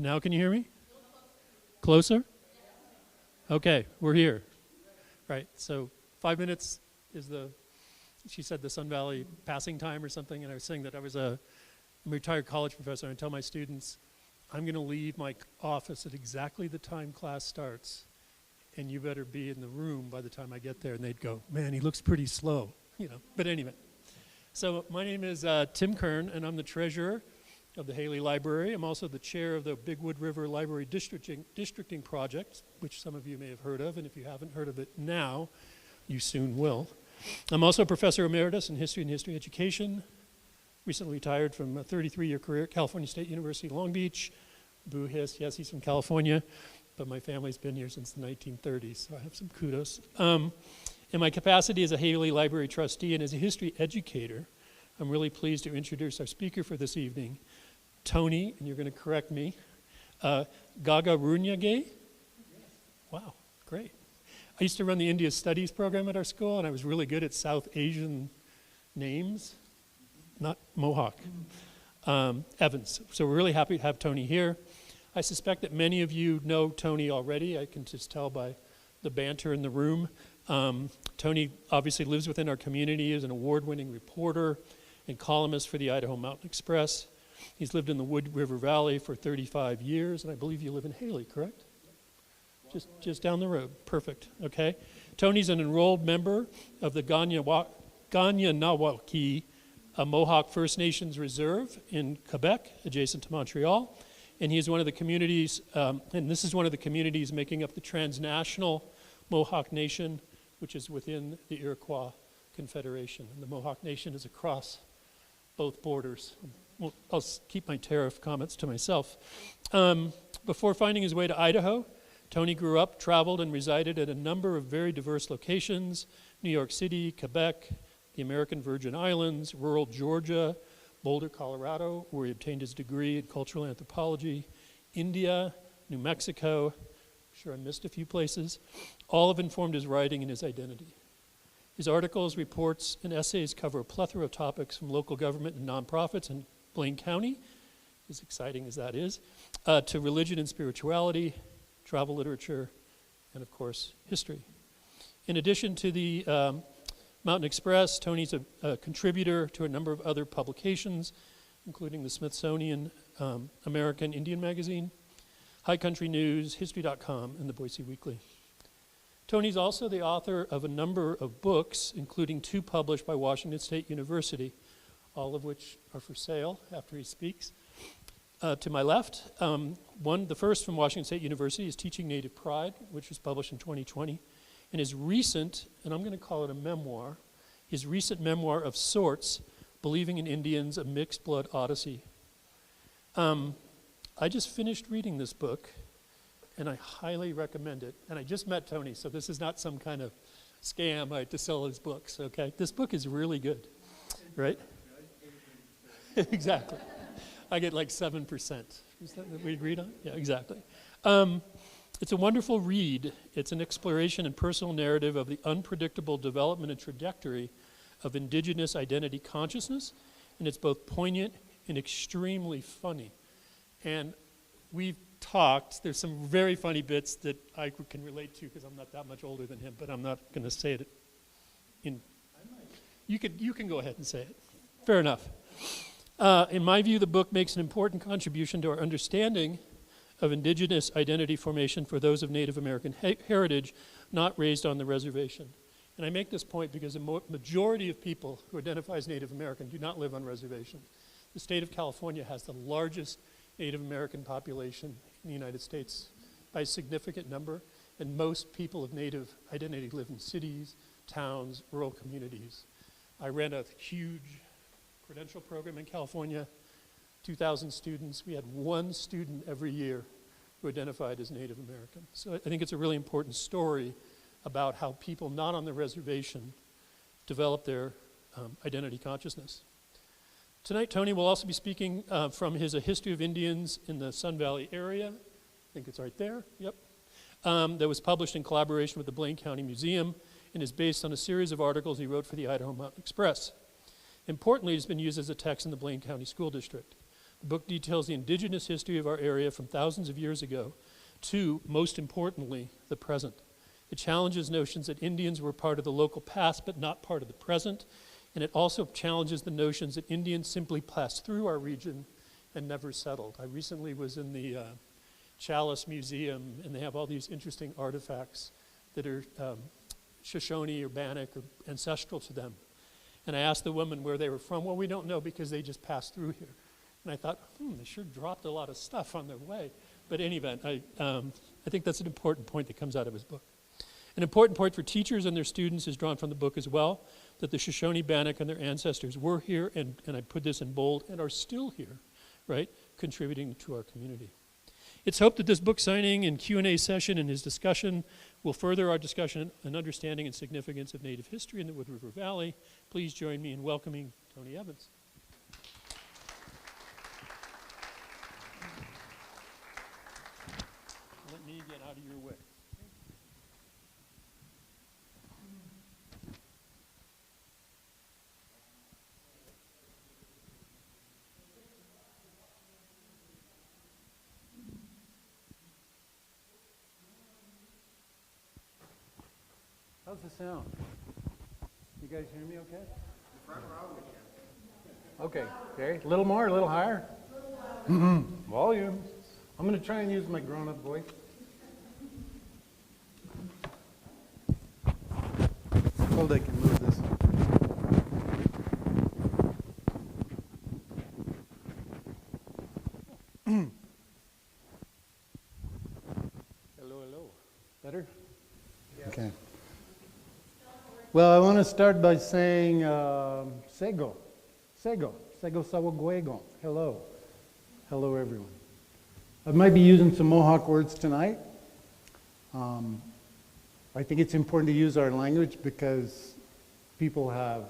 Now can you hear me? Closer? Okay, we're here. Right, so 5 minutes is she said the Sun Valley passing time or something, and I was saying that I'm a retired college professor, and I tell my students, I'm going to leave my office at exactly the time class starts, and you better be in the room by the time I get there. And they'd go, man, he looks pretty slow, you know. But anyway, so my name is Tim Kern, and I'm the treasurer of the Haley Library. I'm also the chair of the Big Wood River Library Districting Project, which some of you may have heard of, and if you haven't heard of it now, you soon will. I'm also a professor emeritus in history and history education, recently retired from a 33-year career at California State University, Long Beach. Boo hiss, yes, he's from California, but my family's been here since the 1930s, so I have some kudos. In my capacity as a Haley Library trustee and as a history educator, I'm really pleased to introduce our speaker for this evening, Tony, and you're going to correct me, Tekaroniake? Wow, great. I used to run the India Studies program at our school, and I was really good at South Asian names, not Mohawk. Evans. So we're really happy to have Tony here. I suspect that many of you know Tony already. I can just tell by the banter in the room. Tony obviously lives within our community as an award-winning reporter and columnist for the Idaho Mountain Express. He's lived in the Wood River Valley for 35 years, and I believe you live in Haley, correct? Just down the road. Perfect. Okay. Tony's an enrolled member of the Ganyanawaki, a Mohawk First Nations reserve in Quebec, adjacent to Montreal. And he is one of the communities, and this is one of the communities making up the transnational Mohawk Nation, which is within the Iroquois Confederation. And the Mohawk Nation is across both borders. Well, I'll keep my tariff comments to myself. Before finding his way to Idaho, Tony grew up, traveled, and resided at a number of very diverse locations: New York City, Quebec, the American Virgin Islands, rural Georgia, Boulder, Colorado, where he obtained his degree in cultural anthropology, India, New Mexico. I'm sure I missed a few places. All have informed his writing and his identity. His articles, reports, and essays cover a plethora of topics from local government and nonprofits in Blaine County, as exciting as that is, to religion and spirituality, travel literature, and of course, history. In addition to the Mountain Express, Tony's a contributor to a number of other publications, including the Smithsonian American Indian Magazine, High Country News, History.com, and the Boise Weekly. Tony's also the author of a number of books, including 2 published by Washington State University, all of which are for sale after he speaks. To my left, the first from Washington State University is Teaching Native Pride, which was published in 2020. And his recent, and I'm going to call it a memoir, his recent memoir of sorts, Believing in Indians, A Mixed Blood Odyssey. I just finished reading this book, and I highly recommend it. And I just met Tony, so this is not some kind of scam, right, to sell his books, okay? This book is really good, right? Exactly. I get like 7%. Is that what we agreed on? Yeah, exactly. It's a wonderful read. It's an exploration and personal narrative of the unpredictable development and trajectory of indigenous identity consciousness, and it's both poignant and extremely funny. And we've talked, there's some very funny bits that I can relate to because I'm not that much older than him, but I'm not going to say it in, you can go ahead and say it. Fair enough. In my view, the book makes an important contribution to our understanding of indigenous identity formation for those of Native American heritage not raised on the reservation. And I make this point because the majority of people who identify as Native American do not live on reservations. The state of California has the largest Native American population in the United States by a significant number, and most people of Native identity live in cities, towns, rural communities. I ran a huge credential program in California, 2,000 students. We had 1 student every year who identified as Native American. So I think it's a really important story about how people not on the reservation develop their identity consciousness. Tonight, Tony will also be speaking from his A History of Indians in the Sun Valley area. I think it's right there, yep. That was published in collaboration with the Blaine County Museum and is based on a series of articles he wrote for the Idaho Mountain Express. Importantly, it's been used as a text in the Blaine County School District. The book details the indigenous history of our area from thousands of years ago to, most importantly, the present. It challenges notions that Indians were part of the local past but not part of the present, and it also challenges the notions that Indians simply passed through our region and never settled. I recently was in the Chalice Museum, and they have all these interesting artifacts that are Shoshone or Bannock or ancestral to them. And I asked the woman where they were from. Well, we don't know because they just passed through here. And I thought, they sure dropped a lot of stuff on their way. But in any event, I think that's an important point that comes out of his book. An important point for teachers and their students is drawn from the book as well, that the Shoshone-Bannock and their ancestors were here, and I put this in bold, and are still here, right, contributing to our community. It's hoped that this book signing and Q&A session and his discussion will further our discussion and understanding and significance of Native history in the Wood River Valley. Please join me in welcoming Tony Evans. Let me get out of your way. How's the sound? You guys hear me okay? The front row we can. Okay. A little more, a little higher? Volume. I'm going to try and use my grown-up voice. Hold, I can move this. Hello. Better? Yes. Okay. Well, I want to start by saying Sego Sawagwego. Hello. Hello, everyone. I might be using some Mohawk words tonight. I think it's important to use our language because people have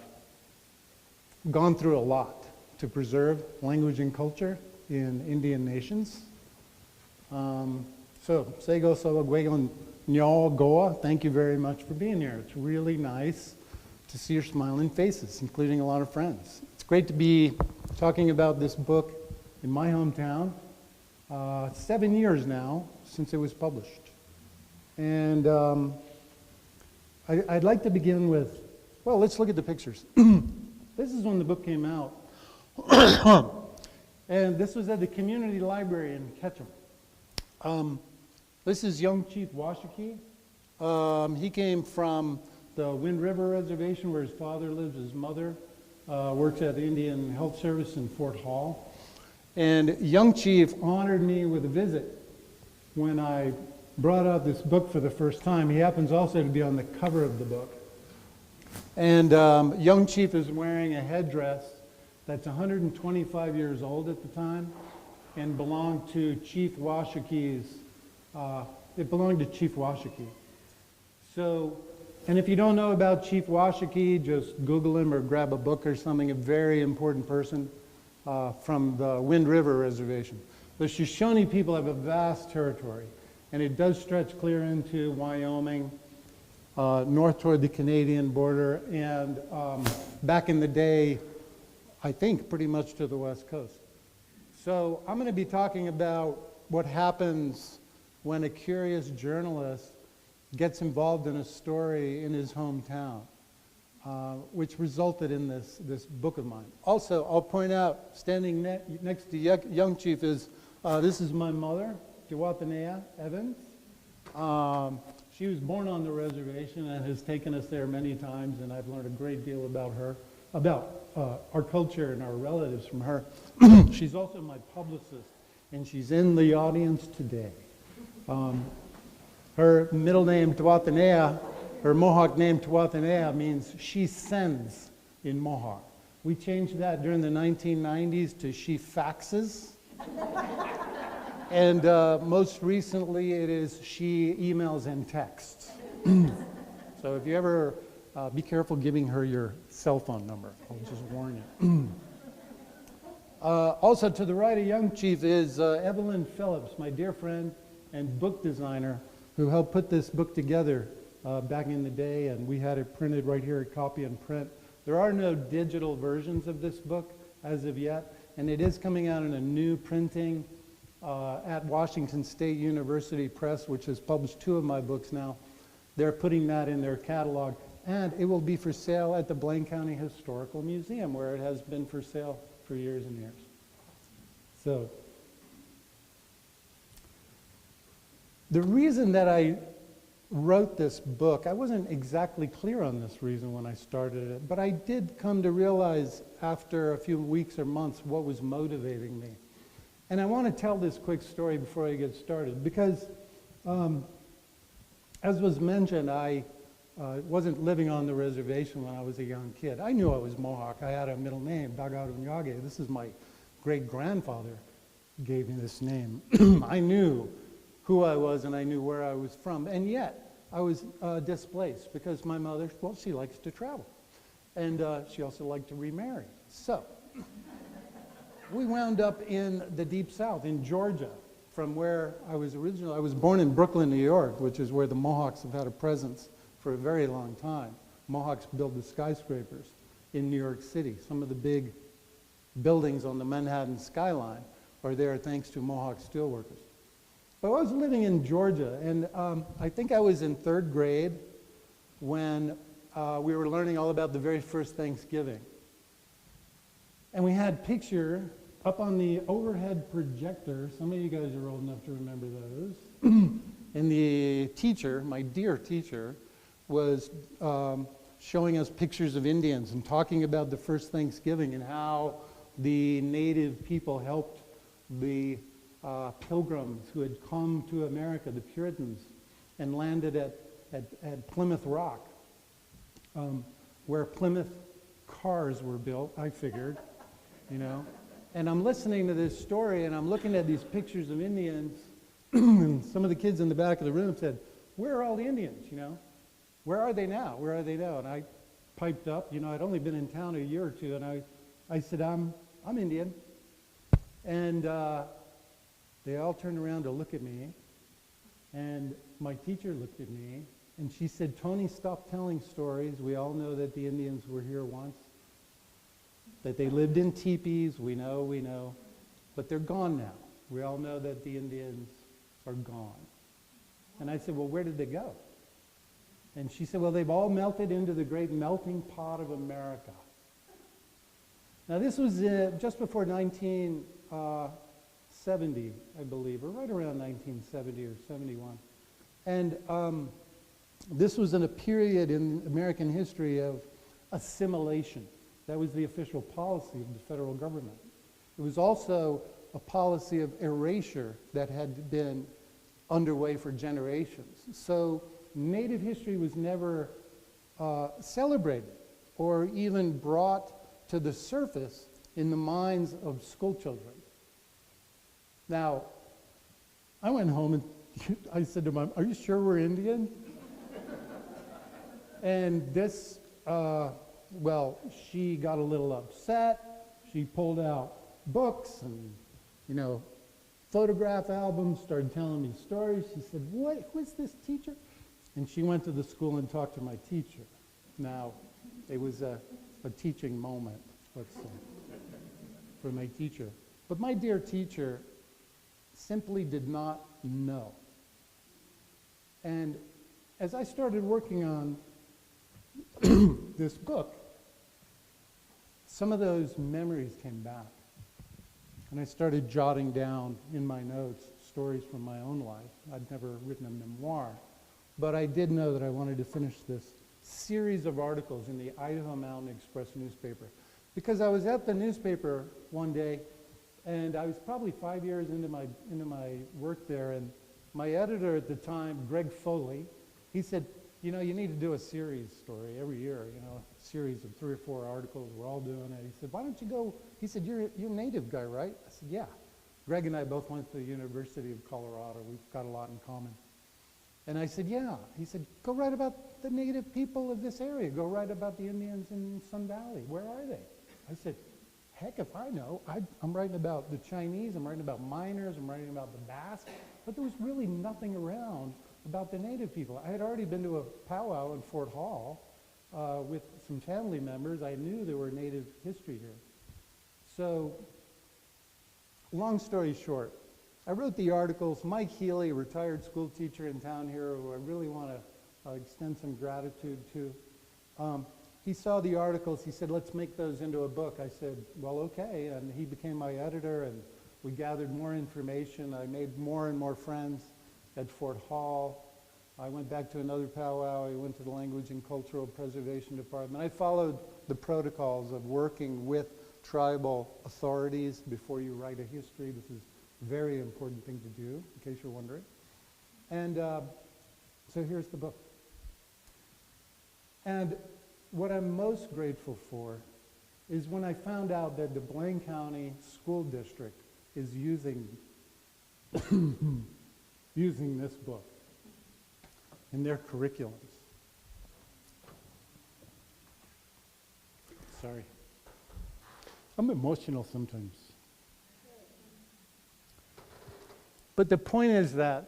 gone through a lot to preserve language and culture in Indian nations. So, Sego Sawagwego Nyo Goa, thank you very much for being here. It's really nice to see your smiling faces, including a lot of friends. It's great to be talking about this book in my hometown. 7 years now since it was published. And I'd like to begin with, well, let's look at the pictures. This is when the book came out. And this was at the community library in Ketchum. This is young Chief Washakie. He came from the Wind River Reservation where his father lives. His mother works at the Indian Health Service in Fort Hall. And young Chief honored me with a visit when I brought out this book for the first time. He happens also to be on the cover of the book. And young Chief is wearing a headdress that's 125 years old at the time and belonged to Chief Washakie's. It belonged to Chief Washakie. So, and if you don't know about Chief Washakie, just Google him or grab a book or something. A very important person from the Wind River Reservation. The Shoshone people have a vast territory, and it does stretch clear into Wyoming, north toward the Canadian border, and back in the day, I think pretty much to the west coast. So I'm going to be talking about what happens when a curious journalist gets involved in a story in his hometown, which resulted in this book of mine. Also, I'll point out, standing next to young Chief is, this is my mother, Tekaroniake Evans. She was born on the reservation and has taken us there many times, and I've learned a great deal about her, about our culture and our relatives from her. She's also my publicist, and she's in the audience today. Her middle name, Tekaroniake, her Mohawk name, Tekaroniake, means she sends in Mohawk. We changed that during the 1990s to she faxes. And most recently it is she emails and texts. So if you ever, be careful giving her your cell phone number. I'll just warn you. Also to the right of young Chief is Evelyn Phillips, my dear friend and book designer, who helped put this book together back in the day, and we had it printed right here at Copy and Print. There are no digital versions of this book as of yet, and it is coming out in a new printing at Washington State University Press, which has published 2 of my books now. They're putting that in their catalog, and it will be for sale at the Blaine County Historical Museum, where it has been for sale for years and years. So, the reason that I wrote this book, I wasn't exactly clear on this reason when I started it, but I did come to realize after a few weeks or months what was motivating me. And I want to tell this quick story before I get started, because as was mentioned, I wasn't living on the reservation when I was a young kid. I knew I was Mohawk. I had a middle name, Tekaroniake. This is my great-grandfather gave me this name. I knew who I was and I knew where I was from, and yet I was displaced because my mother, well, she likes to travel, and she also liked to remarry. So we wound up in the Deep South, in Georgia, from where I was originally. I was born in Brooklyn, New York, which is where the Mohawks have had a presence for a very long time. Mohawks build the skyscrapers in New York City. Some of the big buildings on the Manhattan skyline are there thanks to Mohawk steelworkers. But I was living in Georgia, and I think I was in 3rd grade when we were learning all about the very first Thanksgiving. And we had a picture up on the overhead projector. Some of you guys are old enough to remember those. And the teacher, my dear teacher, was showing us pictures of Indians and talking about the first Thanksgiving and how the native people helped the pilgrims who had come to America, the Puritans, and landed at Plymouth Rock, where Plymouth cars were built, I figured, you know. And I'm listening to this story, and I'm looking at these pictures of Indians, and some of the kids in the back of the room said, "Where are all the Indians, you know? Where are they now? Where are they now?" And I piped up, you know, I'd only been in town a year or two, and I said, I'm Indian. And they all turned around to look at me, and my teacher looked at me, and she said, "Tony, stop telling stories. We all know that the Indians were here once, that they lived in teepees. We know, but they're gone now. We all know that the Indians are gone." And I said, "Well, where did they go?" And she said, "Well, they've all melted into the great melting pot of America." Now, this was just before 1970, I believe, or right around 1970 or 71. And this was in a period in American history of assimilation. That was the official policy of the federal government. It was also a policy of erasure that had been underway for generations. So Native history was never celebrated or even brought to the surface in the minds of school children. Now, I went home and I said to Mom, "Are you sure we're Indian?" And this, well, she got a little upset. She pulled out books and, you know, photograph albums, started telling me stories. She said, "Who's this teacher?" And she went to the school and talked to my teacher. Now, it was a teaching moment, let's say, for my teacher. But my dear teacher simply did not know. And as I started working on this book, some of those memories came back. And I started jotting down in my notes stories from my own life. I'd never written a memoir, but I did know that I wanted to finish this series of articles in the Idaho Mountain Express newspaper. Because I was at the newspaper one day, and I was probably 5 years into my work there, and my editor at the time, Greg Foley, he said, "You know, you need to do a series story every year, you know, a series of 3 or 4 articles. We're all doing it." He said, "Why don't you go?" He said, "You're a native guy, right?" I said, "Yeah." Greg and I both went to the University of Colorado. We've got a lot in common. And I said, "Yeah." He said, "Go write about the native people of this area. Go write about the Indians in Sun Valley. Where are they?" I said, "Heck if I know. I'm writing about the Chinese, I'm writing about miners, I'm writing about the Basque." But there was really nothing around about the native people. I had already been to a powwow in Fort Hall with some family members. I knew there were native history here. So long story short, I wrote the articles. Mike Healy, a retired school teacher in town here, who I really want to extend some gratitude to, he saw the articles. He said, let's make those into a book. I said, well, okay. And he became my editor, and we gathered more information. I made more and more friends at Fort Hall. I went back to another powwow. I went to the Language and Cultural Preservation Department. I followed the protocols of working with tribal authorities before you write a history. This is a very important thing to do, in case you're wondering. And so here's the book. And what I'm most grateful for is when I found out that the Blaine County School District is using this book in their curriculums. Sorry. I'm emotional sometimes. But the point is that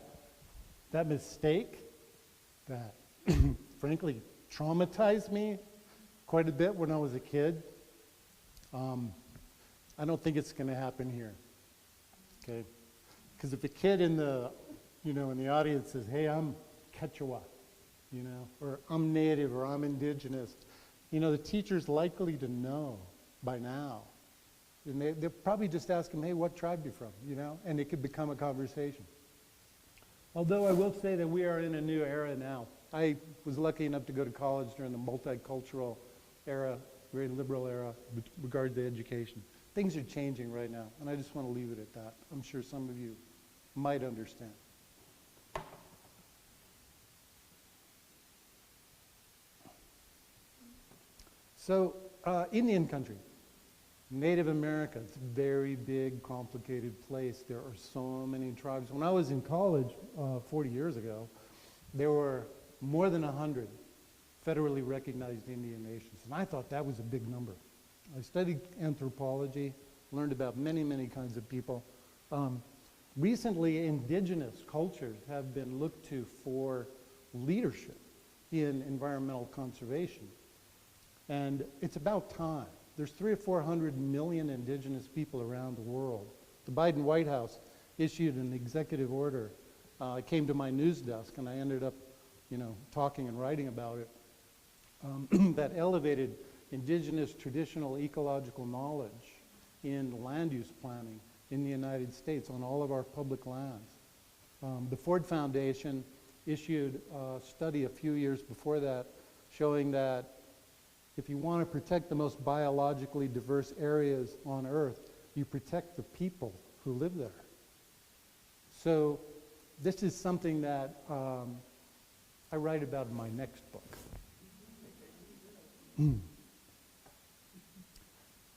that mistake that frankly traumatized me quite a bit when I was a kid, I don't think it's going to happen here. Okay? Because if a kid in the, in the audience says, hey, I'm Quechua, or I'm Native, or I'm Indigenous, the teacher's likely to know by now. And they'll probably just ask them, hey, what tribe are you from, and it could become a conversation. Although I will say that we are in a new era now. I was lucky enough to go to college during the multicultural era, very liberal era with regard to education. Things are changing right now, and I just want to leave it at that. I'm sure some of you might understand. So, Indian country, Native America, it's a very big, complicated place. There are so many tribes. When I was in college 40 years ago, there were more than 100 federally recognized Indian nations, and I thought that was a big number. I studied anthropology, learned about many, many kinds of people. Recently, indigenous cultures have been looked to for leadership in environmental conservation. And it's about time. There's 300 or 400 million indigenous people around the world. The Biden White House issued an executive order. It came to my news desk, and I ended up, talking and writing about it, that elevated indigenous traditional ecological knowledge in land use planning in the United States on all of our public lands. The Ford Foundation issued a study a few years before that showing that if you want to protect the most biologically diverse areas on Earth, you protect the people who live there. So this is something that I write about in my next book.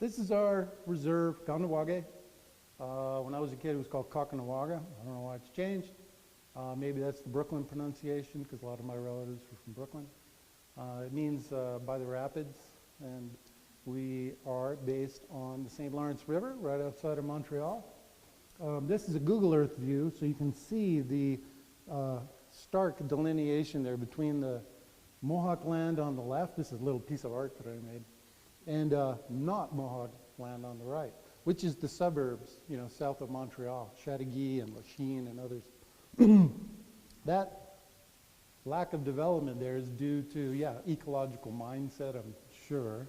This is our reserve, Kahnawake. When I was a kid, it was called Kakanawagha. I don't know why it's changed. Maybe that's the Brooklyn pronunciation, because a lot of my relatives were from Brooklyn. It means by the rapids, and we are based on the St. Lawrence River, right outside of Montreal. This is a Google Earth view, so you can see the stark delineation there between the Mohawk land on the left. This is a little piece of art that I made. And not Mohawk land on the right, which is the suburbs, south of Montreal, Chateauguay and Lachine and others. That lack of development there is due to, ecological mindset, I'm sure,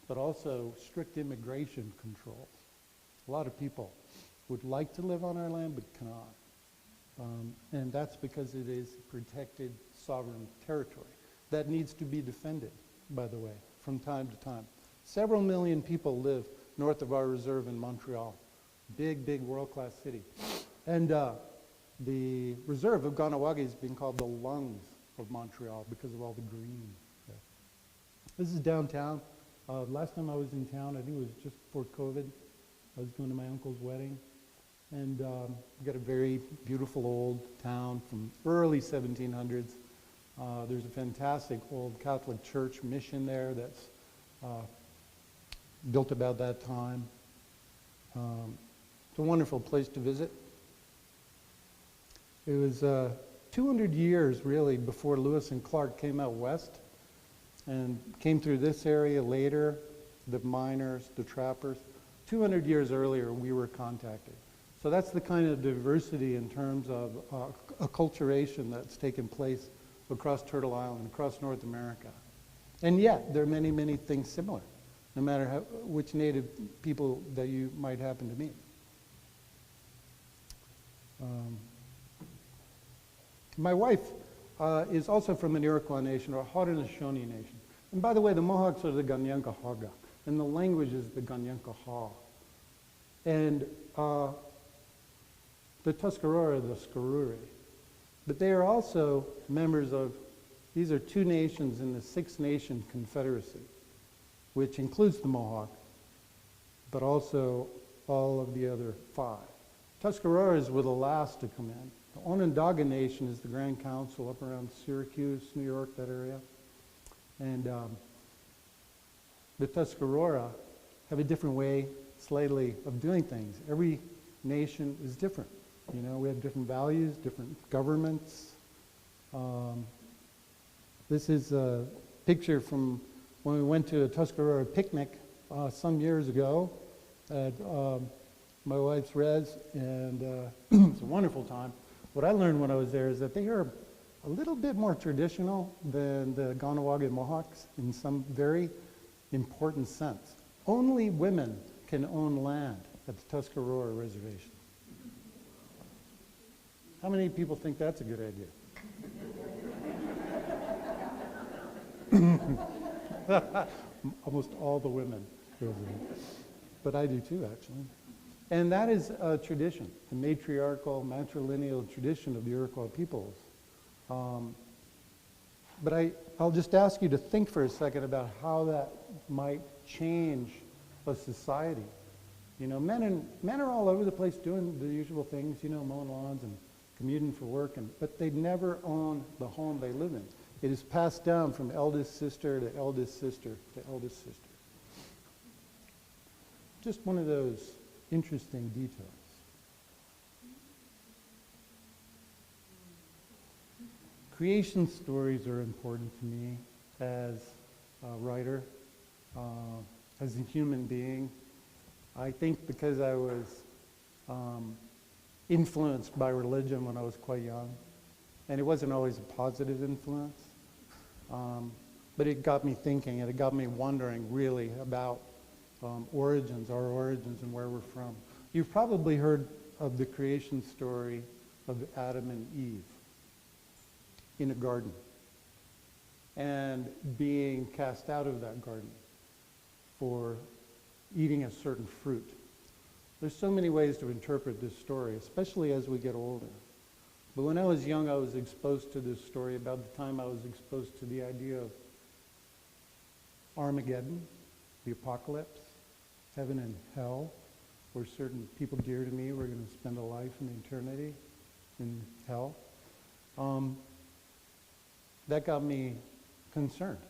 but also strict immigration controls. A lot of people would like to live on our land but cannot. And that's because it is protected sovereign territory that needs to be defended, by the way, from time to time. Several million people live north of our reserve in Montreal. Big, big world-class city. And the reserve of Kahnawake has been called the lungs of Montreal because of all the green there. This is downtown. Last time I was in town, I think it was just before COVID. I was going to my uncle's wedding. And we got a very beautiful old town from early 1700s. There's a fantastic old Catholic church mission there that's built about that time. It's a wonderful place to visit. It was 200 years, really, before Lewis and Clark came out west and came through this area later, the miners, the trappers. 200 years earlier, we were contacted. So that's the kind of diversity in terms of acculturation that's taken place across Turtle Island, across North America. And yet, there are many, many things similar, no matter which native people that you might happen to meet. My wife is also from an Iroquois nation, or a Haudenosaunee nation. And by the way, the Mohawks are the Ganyankahaga, and the language is the Ganyankaha. And the Tuscarora are the Skaruri. But they are also members of, these are two nations in the Six Nation Confederacy, which includes the Mohawk, but also all of the other five. Tuscaroras were the last to come in. The Onondaga Nation is the Grand Council up around Syracuse, New York, that area. And the Tuscarora have a different way, slightly, of doing things. Every nation is different. You know, we have different values, different governments. This is a picture from when we went to a Tuscarora picnic some years ago at my wife's res, and it was a wonderful time. What I learned when I was there is that they are a little bit more traditional than the Ganawage Mohawks in some very important sense. Only women can own land at the Tuscarora Reservation. How many people think that's a good idea? Almost all the women. But I do too, actually. And that is a tradition, a matriarchal, matrilineal tradition of the Iroquois peoples. But I'll just ask you to think for a second about how that might change a society. You know, men are all over the place doing the usual things, you know, mowing lawns and commuting for work, but they never own the home they live in. It is passed down from eldest sister to eldest sister to eldest sister. Just one of those interesting details. Creation stories are important to me as a writer, as a human being. I think because I was influenced by religion when I was quite young, and it wasn't always a positive influence, but it got me thinking, and it got me wondering really about origins, our origins, and where we're from. You've probably heard of the creation story of Adam and Eve in a garden and being cast out of that garden for eating a certain fruit. There's so many ways to interpret this story, especially as we get older. But when I was young, I was exposed to this story about the time I was exposed to the idea of Armageddon, the apocalypse, heaven and hell, where certain people dear to me were going to spend a life in eternity in hell. That got me concerned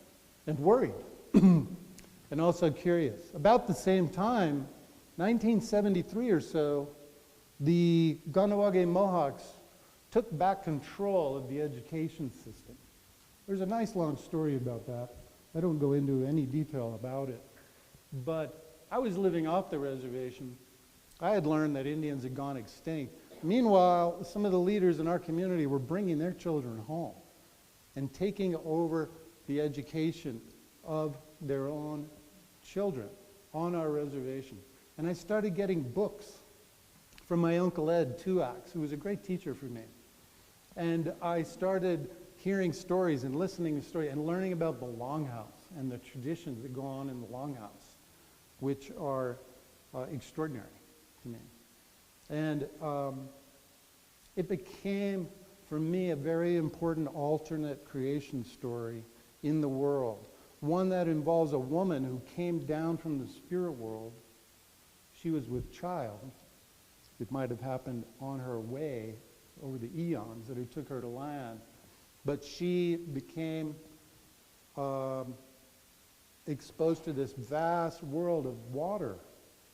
and worried and also curious. About the same time, 1973 or so, the Ganawage Mohawks took back control of the education system. There's a nice long story about that. I don't go into any detail about it. But I was living off the reservation. I had learned that Indians had gone extinct. Meanwhile, some of the leaders in our community were bringing their children home and taking over the education of their own children on our reservation. And I started getting books from my Uncle Ed Tuax, who was a great teacher for me. And I started hearing stories and listening to stories and learning about the Longhouse and the traditions that go on in the Longhouse, which are extraordinary to me. And it became, for me, a very important alternate creation story in the world, one that involves a woman who came down from the spirit world. She was with child. It might have happened on her way over the eons that it took her to land. But she became exposed to this vast world of water.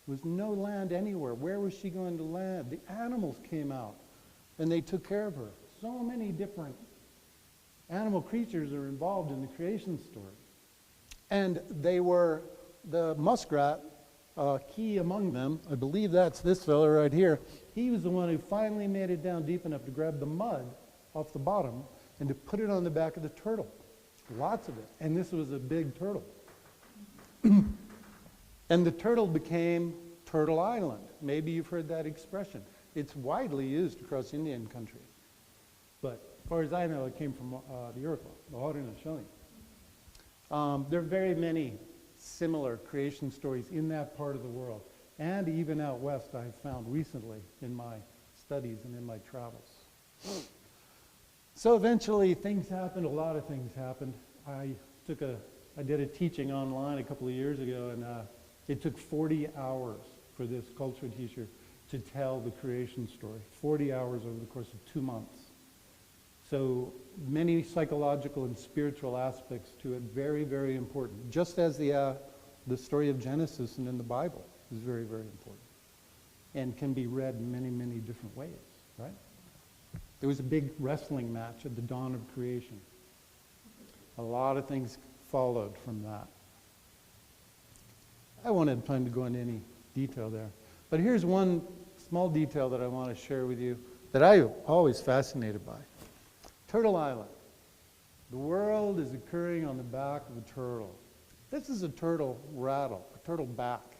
There was no land anywhere. Where was she going to land? The animals came out, and they took care of her. So many different animal creatures are involved in the creation story. And they were the muskrat, key among them. I believe that's this fella right here. He was the one who finally made it down deep enough to grab the mud off the bottom and to put it on the back of the turtle. Lots of it. And this was a big turtle. And the turtle became Turtle Island. Maybe you've heard that expression. It's widely used across Indian country. But as far as I know, it came from the Iroquois, the Haudenosaunee. There are very many similar creation stories in that part of the world, and even out west I've found recently in my studies and in my travels. So eventually things happened, a lot of things happened. I did a teaching online a couple of years ago, and it took 40 hours for this culture teacher to tell the creation story. 40 hours over the course of 2 months. So many psychological and spiritual aspects to it, very, very important. Just as the story of Genesis and in the Bible is very, very important and can be read in many, many different ways, right? There was a big wrestling match at the dawn of creation. A lot of things followed from that. I won't have time to go into any detail there. But here's one small detail that I want to share with you that I'm always fascinated by. Turtle Island. The world is occurring on the back of a turtle. This is a turtle rattle, a turtle back,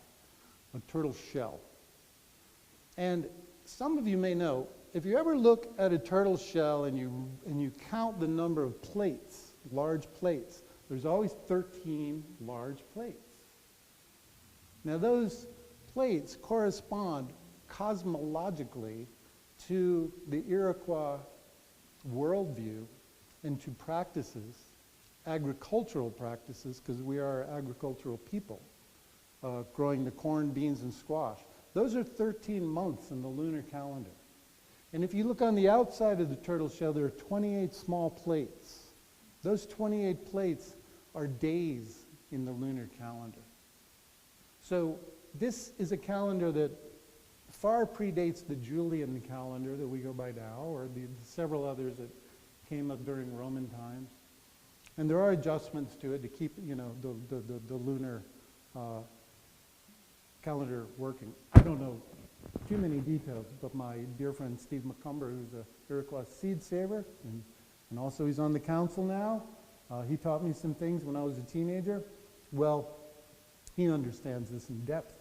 a turtle shell. And some of you may know, if you ever look at a turtle shell and you count the number of plates, large plates, there's always 13 large plates. Now those plates correspond cosmologically to the Iroquois worldview and to practices, agricultural practices, because we are agricultural people, growing the corn, beans, and squash. Those are 13 months in the lunar calendar. And if you look on the outside of the turtle shell, there are 28 small plates. Those 28 plates are days in the lunar calendar. So this is a calendar that far predates the Julian calendar that we go by now, or the several others that came up during Roman times. And there are adjustments to it to keep, the lunar calendar working. I don't know too many details, but my dear friend Steve McCumber, who's a Iroquois seed saver, and also he's on the council now, he taught me some things when I was a teenager. Well, he understands this in depth,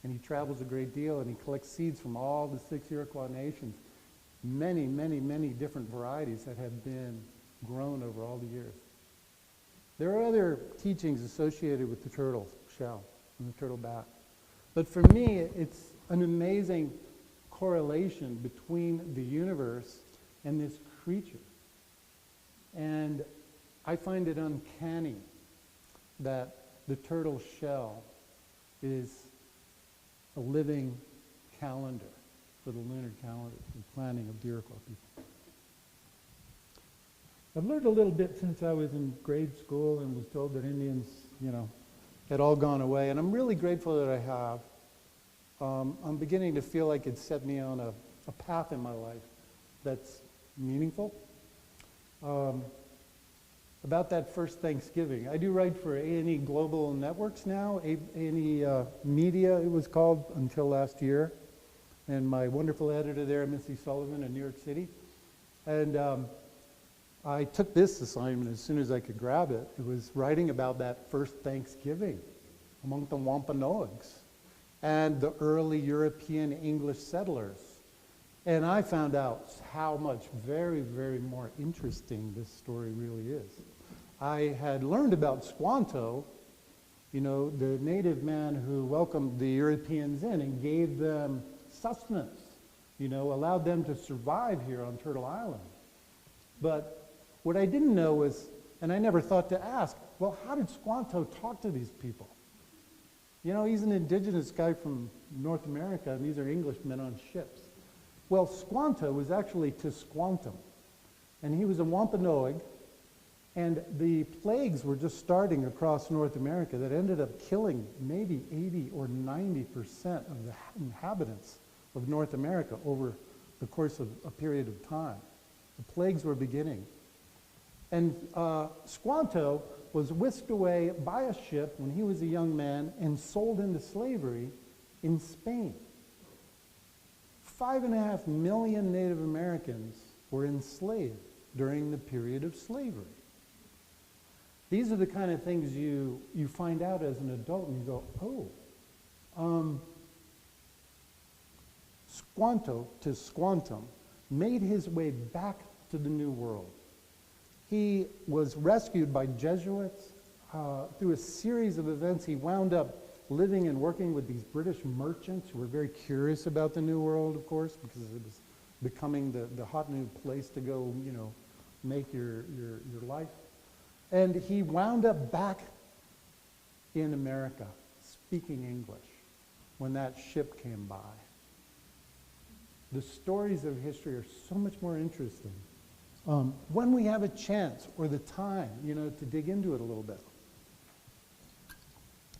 and he travels a great deal, and he collects seeds from all the 6 Iroquois nations, many, many, many different varieties that have been grown over all the years. There are other teachings associated with the turtle shell and the turtle back. But for me, it's an amazing correlation between the universe and this creature. And I find it uncanny that the turtle shell is a living calendar for the lunar calendar, the planning of the Iroquois people. I've learned a little bit since I was in grade school and was told that Indians, had all gone away, and I'm really grateful that I have. I'm beginning to feel like it's set me on a path in my life that's meaningful. About that first Thanksgiving, I do write for A&E Global Networks now, A&E Media it was called until last year, and my wonderful editor there, Missy Sullivan in New York City. And I took this assignment as soon as I could grab it. It was writing about that first Thanksgiving among the Wampanoags and the early European English settlers. And I found out how much very, very more interesting this story really is. I had learned about Squanto, the native man who welcomed the Europeans in and gave them sustenance, allowed them to survive here on Turtle Island. But what I didn't know was, and I never thought to ask, well, how did Squanto talk to these people? He's an indigenous guy from North America, and these are Englishmen on ships. Well, Squanto was actually Tisquantum, and he was a Wampanoag, and the plagues were just starting across North America that ended up killing maybe 80 or 90% of the inhabitants of North America over the course of a period of time. The plagues were beginning. And Squanto was whisked away by a ship when he was a young man and sold into slavery in Spain. 5.5 million Native Americans were enslaved during the period of slavery. These are the kind of things you find out as an adult and you go, oh. Squanto to Squantum made his way back to the New World. He was rescued by Jesuits. Through a series of events, he wound up living and working with these British merchants who were very curious about the New World, of course, because it was becoming the hot new place to go, make your life. And he wound up back in America, speaking English, when that ship came by. The stories of history are so much more interesting when we have a chance or the time, to dig into it a little bit.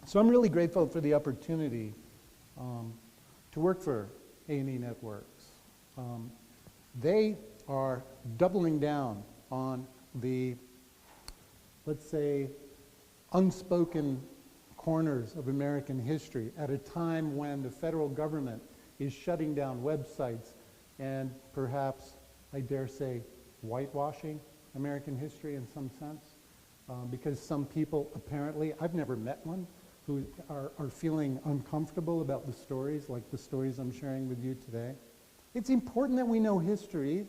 So I'm really grateful for the opportunity to work for A&E Networks. They are doubling down on the, let's say, unspoken corners of American history at a time when the federal government is shutting down websites and perhaps, I dare say, whitewashing American history in some sense. Because some people apparently, I've never met one, who are feeling uncomfortable about the stories, like the stories I'm sharing with you today. It's important that we know history.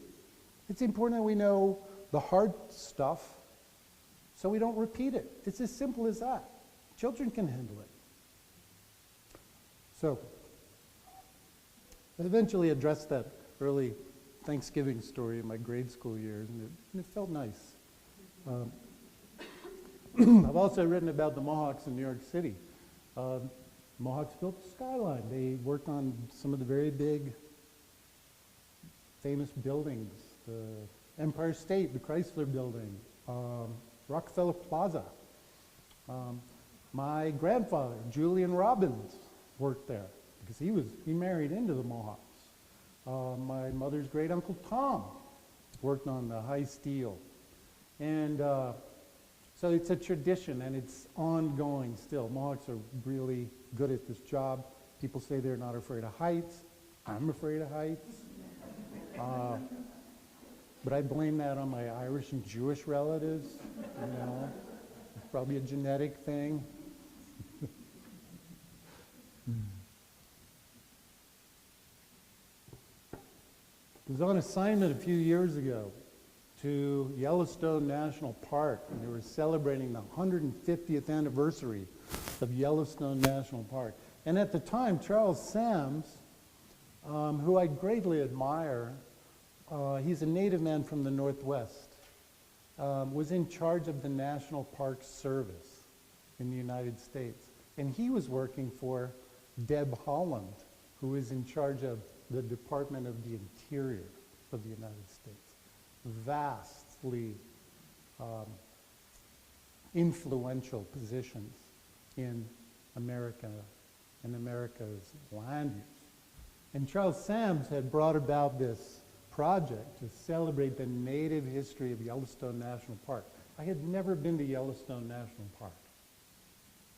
It's important that we know the hard stuff so we don't repeat it. It's as simple as that. Children can handle it. So, I eventually addressed that early Thanksgiving story in my grade school years, and it felt nice. I've also written about the Mohawks in New York City. Mohawks built the skyline. They worked on some of the very big, famous buildings, the Empire State, the Chrysler Building, Rockefeller Plaza. My grandfather, Julian Robbins, worked there because he married into the Mohawks. My mother's great uncle Tom worked on the high steel. And so it's a tradition and it's ongoing still. Mohawks are really good at this job. People say they're not afraid of heights. I'm afraid of heights. But I blame that on my Irish and Jewish relatives. It's probably a genetic thing. I was on assignment a few years ago to Yellowstone National Park, and they were celebrating the 150th anniversary of Yellowstone National Park. And at the time, Charles Sams, who I greatly admire, he's a native man from the Northwest, was in charge of the National Park Service in the United States. And he was working for Deb Haaland, who is in charge of the Department of the Interior of the United States. Vastly influential positions in America and America's land use. And Charles Sams had brought about this project to celebrate the native history of Yellowstone National Park. I had never been to Yellowstone National Park.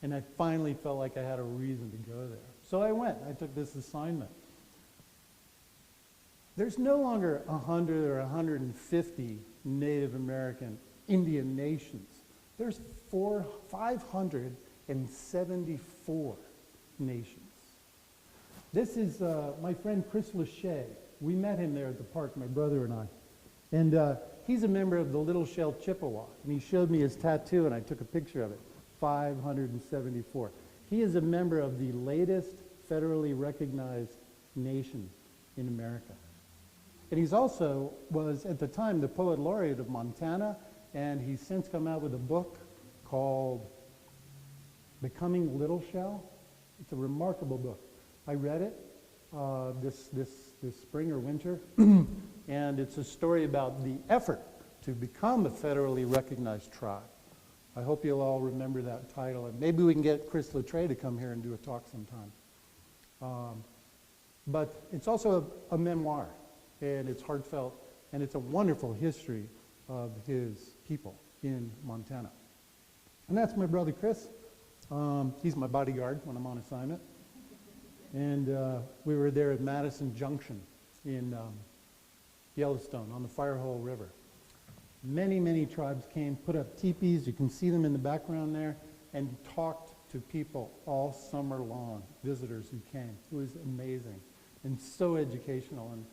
And I finally felt like I had a reason to go there. So I went. I took this assignment. There's no longer 100 or 150 Native American Indian nations. There's 574 nations. This is my friend Chris Lachey. We met him there at the park, my brother and I. And he's a member of the Little Shell Chippewa. And he showed me his tattoo, and I took a picture of it. 574. He is a member of the latest federally recognized nation in America. And he's also was, at the time, the poet laureate of Montana, and he's since come out with a book called Becoming Little Shell. It's a remarkable book. I read it this spring or winter, and it's a story about the effort to become a federally recognized tribe. I hope you'll all remember that title, and maybe we can get Chris Lachey to come here and do a talk sometime. But it's also a memoir, and it's heartfelt, and it's a wonderful history of his people in Montana. And that's my brother Chris. He's my bodyguard when I'm on assignment. And we were there at Madison Junction in Yellowstone on the Firehole River. Many, many tribes came, put up teepees, you can see them in the background there, and talked to people all summer long, visitors who came. It was amazing and so educational, and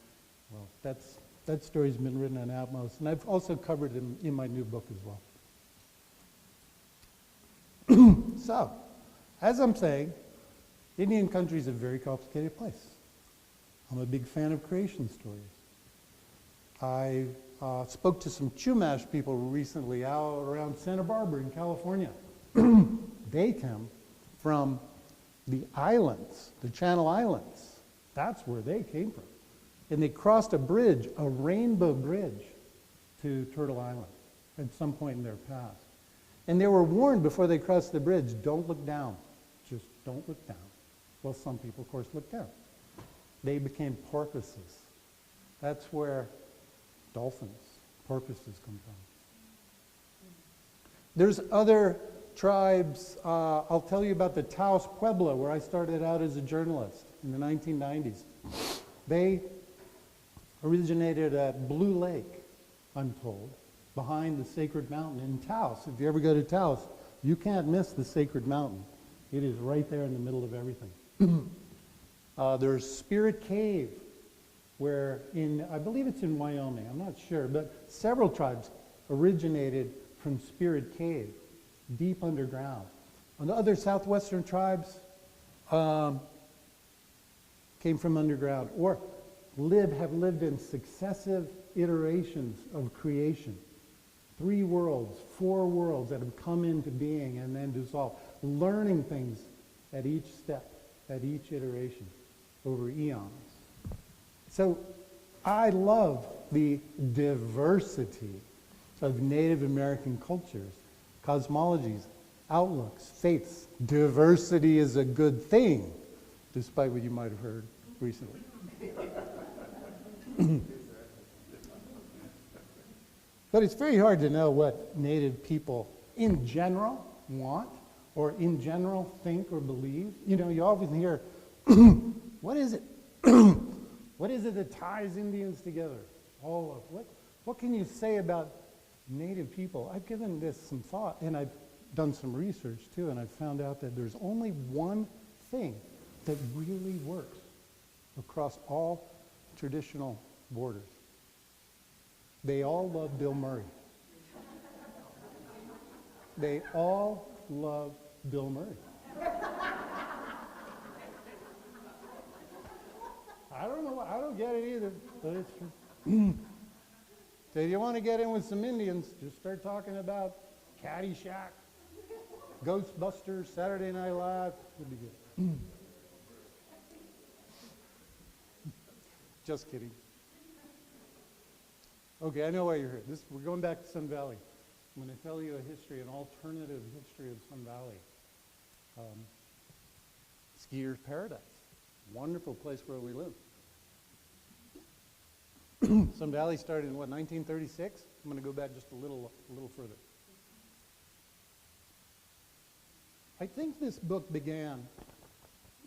well, that story's been written on Atmos, and I've also covered it in my new book as well. So, as I'm saying, Indian country is a very complicated place. I'm a big fan of creation stories. I spoke to some Chumash people recently out around Santa Barbara in California. They come from the islands, the Channel Islands. That's where they came from. And they crossed a bridge, a rainbow bridge, to Turtle Island at some point in their past. And they were warned before they crossed the bridge, don't look down. Just don't look down. Well, some people, of course, looked down. They became porpoises. That's where dolphins, porpoises come from. There's other tribes. I'll tell you about the Taos Pueblo, where I started out as a journalist in the 1990s. They originated at Blue Lake, I'm told, behind the Sacred Mountain in Taos. If you ever go to Taos, you can't miss the Sacred Mountain. It is right there in the middle of everything. There's Spirit Cave, where I believe it's in Wyoming, I'm not sure, but several tribes originated from Spirit Cave, deep underground. And the other southwestern tribes came from underground, or have lived in successive iterations of creation. 3 worlds, 4 worlds that have come into being and then dissolved, learning things at each step, at each iteration, over eons. So I love the diversity of Native American cultures, cosmologies, outlooks, faiths. Diversity is a good thing, despite what you might have heard recently. But it's very hard to know what Native people in general want or in general think or believe. You know, you often hear, what is it? What is it that ties Indians together? All of what can you say about Native people? I've given this some thought, and I've done some research too, and I've found out that there's only one thing that really works across all traditional borders. They all love Bill Murray. They all love Bill Murray. I don't know, I don't get it either, but it's true. So if you want to get in with some Indians, just start talking about Caddyshack, Ghostbusters, Saturday Night Live. It'd be good. Just kidding. Okay, I know why you're here. We're going back to Sun Valley. I'm going to tell you a history, an alternative history of Sun Valley. Skier's paradise. Wonderful place where we live. Sun Valley started in, 1936? I'm going to go back just a little further. I think this book began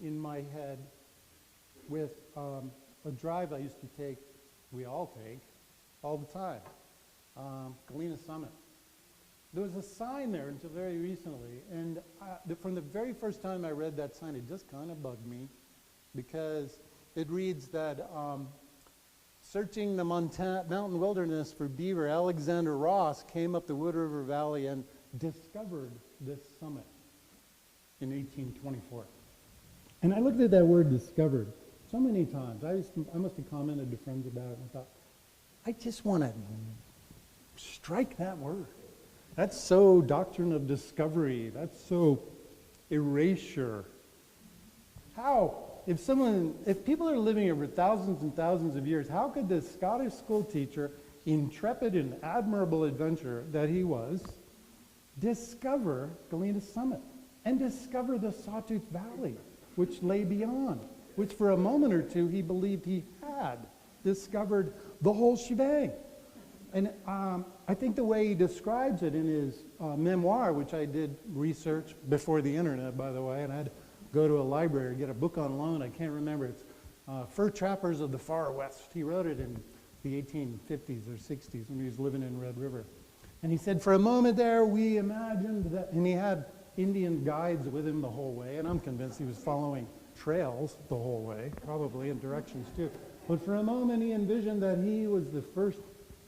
in my head with a drive I used to take, we all take, all the time, Galena Summit. There was a sign there until very recently, and from the very first time I read that sign, it just kind of bugged me, because it reads that searching the mountain wilderness for beaver, Alexander Ross came up the Wood River Valley and discovered this summit in 1824. And I looked at that word discovered so many times. I must have commented to friends about it and thought, I just want to strike that word. That's so doctrine of discovery. That's so erasure. How? If people are living here for thousands and thousands of years, how could this Scottish school teacher, intrepid and admirable adventurer that he was, discover Galena Summit and discover the Sawtooth Valley, which lay beyond, which for a moment or two he believed he had discovered the whole shebang? And I think the way he describes it in his memoir, which I did research before the internet, by the way, and I had to go to a library, get a book on loan. I can't remember. It's Fur Trappers of the Far West. He wrote it in the 1850s or 60s when he was living in Red River. And he said, for a moment there, we imagined that, and he had Indian guides with him the whole way, and I'm convinced he was following trails the whole way, probably, and directions too. But for a moment, he envisioned that he was the first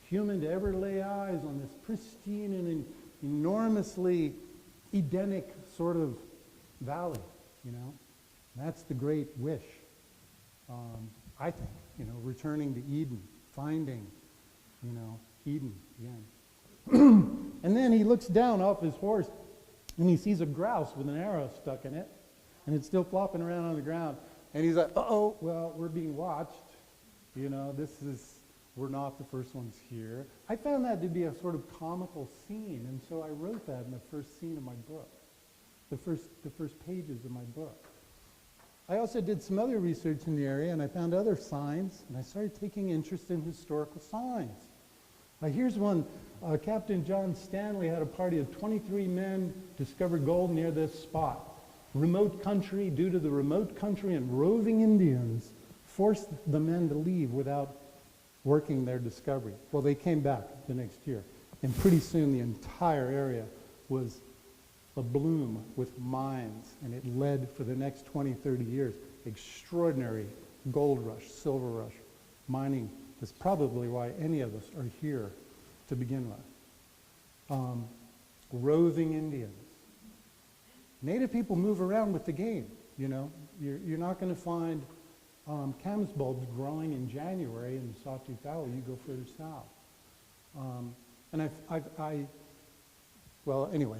human to ever lay eyes on this pristine and enormously Edenic sort of valley, you know. That's the great wish, I think, you know, returning to Eden, finding, you know, Eden again. And then he looks down off his horse and he sees a grouse with an arrow stuck in it, and it's still flopping around on the ground. And he's like, uh-oh, well, we're being watched. You know, we're not the first ones here. I found that to be a sort of comical scene, and so I wrote that in the first scene of my book, the first pages of my book. I also did some other research in the area, and I found other signs, and I started taking interest in historical signs. Here's one. Captain John Stanley had a party of 23 men discovered gold near this spot. Remote country, due to the remote country and roving Indians, forced the men to leave without working their discovery. Well, they came back the next year, and pretty soon the entire area was abloom with mines, and it led for the next 20, 30 years, extraordinary gold rush, silver rush. Mining is probably why any of us are here to begin with. Roving Indians. Native people move around with the game, you know. You're not going to find camas bulbs growing in January in the Sawtooth Valley. You go further south. And well, anyway.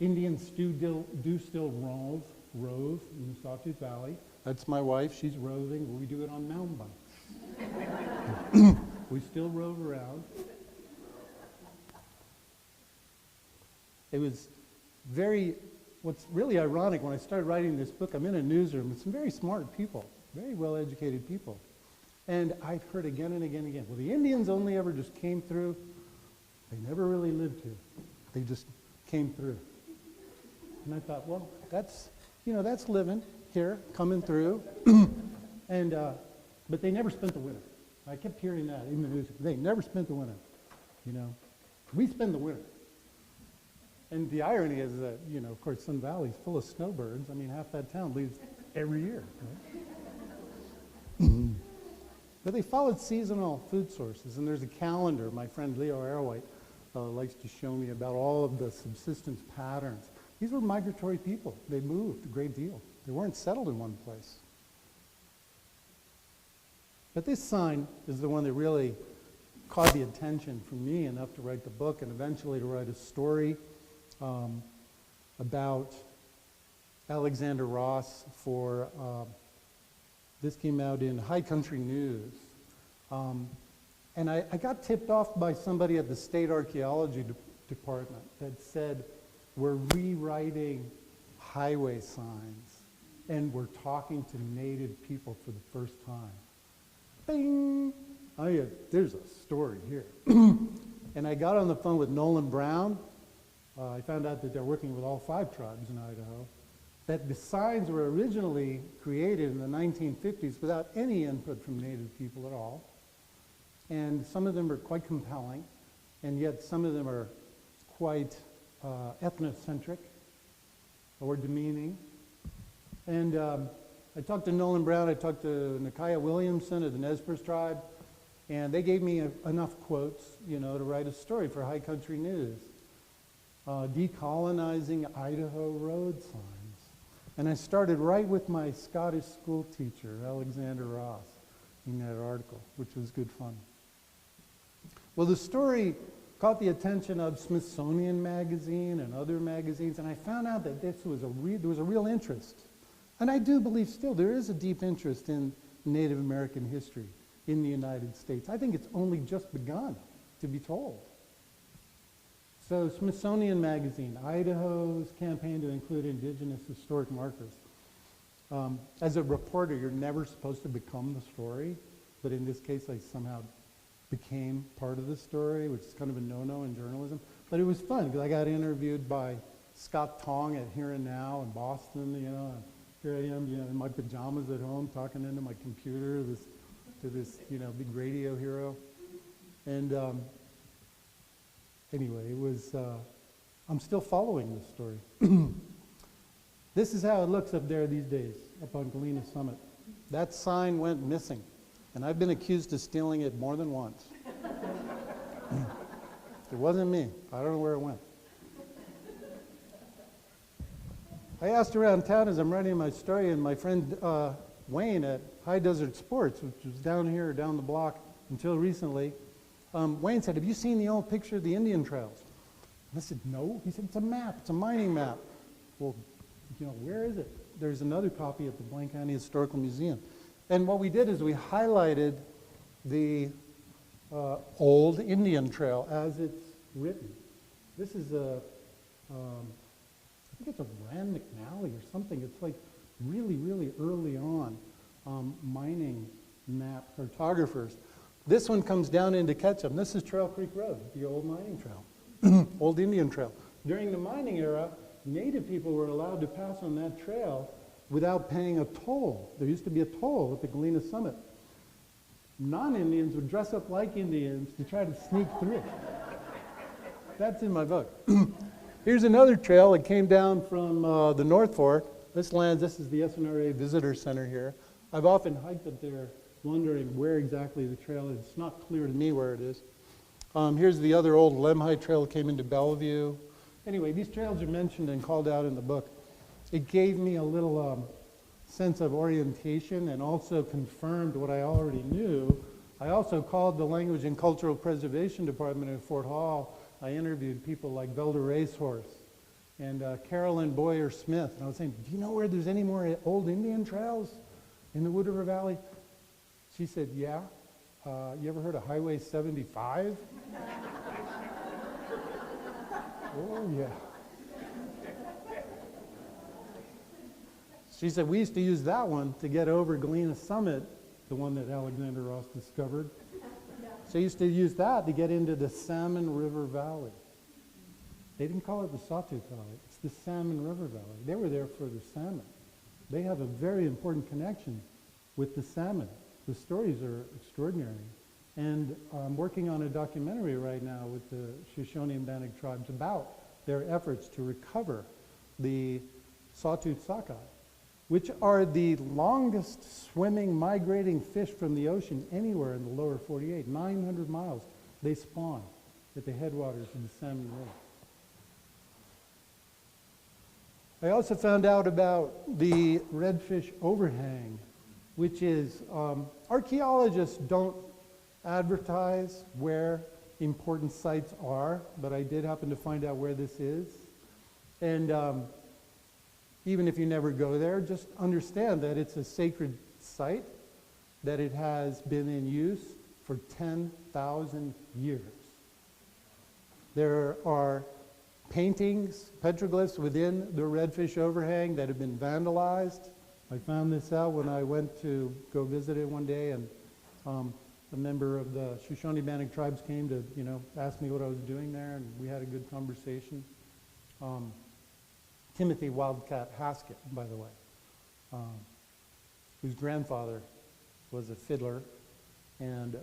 Indians do still rove in the Sawtooth Valley. That's my wife. She's roving. We do it on mountain bikes. We still rove around. It was what's really ironic, when I started writing this book, I'm in a newsroom with some very smart people, very well-educated people. And I've heard again and again and again, well, the Indians only ever just came through. They never really lived here. They just came through. And I thought, well, that's living here, coming through. But they never spent the winter. I kept hearing that in the news. They never spent the winter, you know. We spend the winter. And the irony is that, you know, of course, Sun Valley is full of snowbirds. I mean, half that town leaves every year, right? But they followed seasonal food sources, and there's a calendar. My friend Leo Arrowhite likes to show me about all of the subsistence patterns. These were migratory people. They moved a great deal. They weren't settled in one place. But this sign is the one that really caught the attention from me enough to write the book and eventually to write a story about Alexander Ross for, this came out in High Country News. And I got tipped off by somebody at the state archaeology department that said, we're rewriting highway signs and we're talking to native people for the first time. Bing! Oh yeah, there's a story here. And I got on the phone with Nolan Brown. I found out that they're working with all 5 tribes in Idaho. That the signs were originally created in the 1950s without any input from native people at all. And some of them are quite compelling, and yet some of them are quite ethnocentric or demeaning. And I talked to Nolan Brown, I talked to Nakiah Williamson of the Nez Perce tribe, and they gave me enough quotes, you know, to write a story for High Country News. Decolonizing Idaho road signs. And I started right with my Scottish school teacher, Alexander Ross, in that article, which was good fun. Well, the story caught the attention of Smithsonian Magazine and other magazines, and I found out that there was a real interest. And I do believe still there is a deep interest in Native American history in the United States. I think it's only just begun to be told. So Smithsonian Magazine, Idaho's campaign to include indigenous historic markers. As a reporter, you're never supposed to become the story, but in this case, I somehow became part of the story, which is kind of a no-no in journalism. But it was fun, because I got interviewed by Scott Tong at Here and Now in Boston, you know, here I am, in my pajamas at home, talking into my computer, to this, big radio hero. And anyway, it was, I'm still following this story. This is how it looks up there these days, up on Galena Summit. That sign went missing, and I've been accused of stealing it more than once. It wasn't me. I don't know where it went. I asked around town as I'm writing my story, and my friend Wayne at High Desert Sports, which was down here, down the block until recently, Wayne said, "Have you seen the old picture of the Indian trails?" And I said, "No." He said, "It's a map. It's a mining map." Well, where is it? There's another copy at the Blaine County Historical Museum. And what we did is we highlighted the old Indian trail as it's written. This is I think it's a Rand McNally or something. It's like really, really early on mining map cartographers. This one comes down into Ketchum. This is Trail Creek Road, the old mining trail, old Indian trail. During the mining era, Native people were allowed to pass on that trail without paying a toll. There used to be a toll at the Galena Summit. Non-Indians would dress up like Indians to try to sneak through. That's in my book. Here's another trail that came down from the North Fork. This is the SNRA Visitor Center here. I've often hiked up there wondering where exactly the trail is. It's not clear to me where it is. Here's the other old Lemhi trail that came into Bellevue. Anyway, these trails are mentioned and called out in the book. It gave me a little sense of orientation and also confirmed what I already knew. I also called the Language and Cultural Preservation Department at Fort Hall. I interviewed people like Velda Racehorse and Carolyn Boyer Smith. And I was saying, "Do you know where there's any more old Indian trails in the Wood River Valley?" She said, "Yeah. You ever heard of Highway 75? Oh, yeah. She said, "We used to use that one to get over Galena Summit," the one that Alexander Ross discovered. So they used to use that to get into the Salmon River Valley. They didn't call it the Sawtooth Valley. It's the Salmon River Valley. They were there for the salmon. They have a very important connection with the salmon. The stories are extraordinary. And I'm working on a documentary right now with the Shoshone-Bannock tribes about their efforts to recover the sawtooth sockeye, which are the longest swimming, migrating fish from the ocean anywhere in the lower 48. 900 miles they spawn at the headwaters of the Salmon River. I also found out about the redfish overhang, which is, archaeologists don't advertise where important sites are, but I did happen to find out where this is. And even if you never go there, just understand that it's a sacred site, that it has been in use for 10,000 years. There are paintings, petroglyphs within the redfish overhang that have been vandalized. I found this out when I went to go visit it one day, and a member of the Shoshone-Bannock tribes came to, ask me what I was doing there, and we had a good conversation. Timothy Wildcat Haskett, by the way, whose grandfather was a fiddler and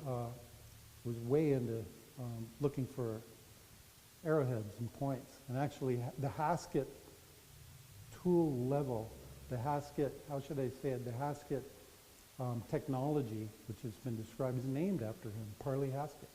was way into looking for arrowheads and points. And actually, the Haskett tool level, the Haskett, how should I say it, the Haskett technology, which has been described, is named after him, Parley Haskett.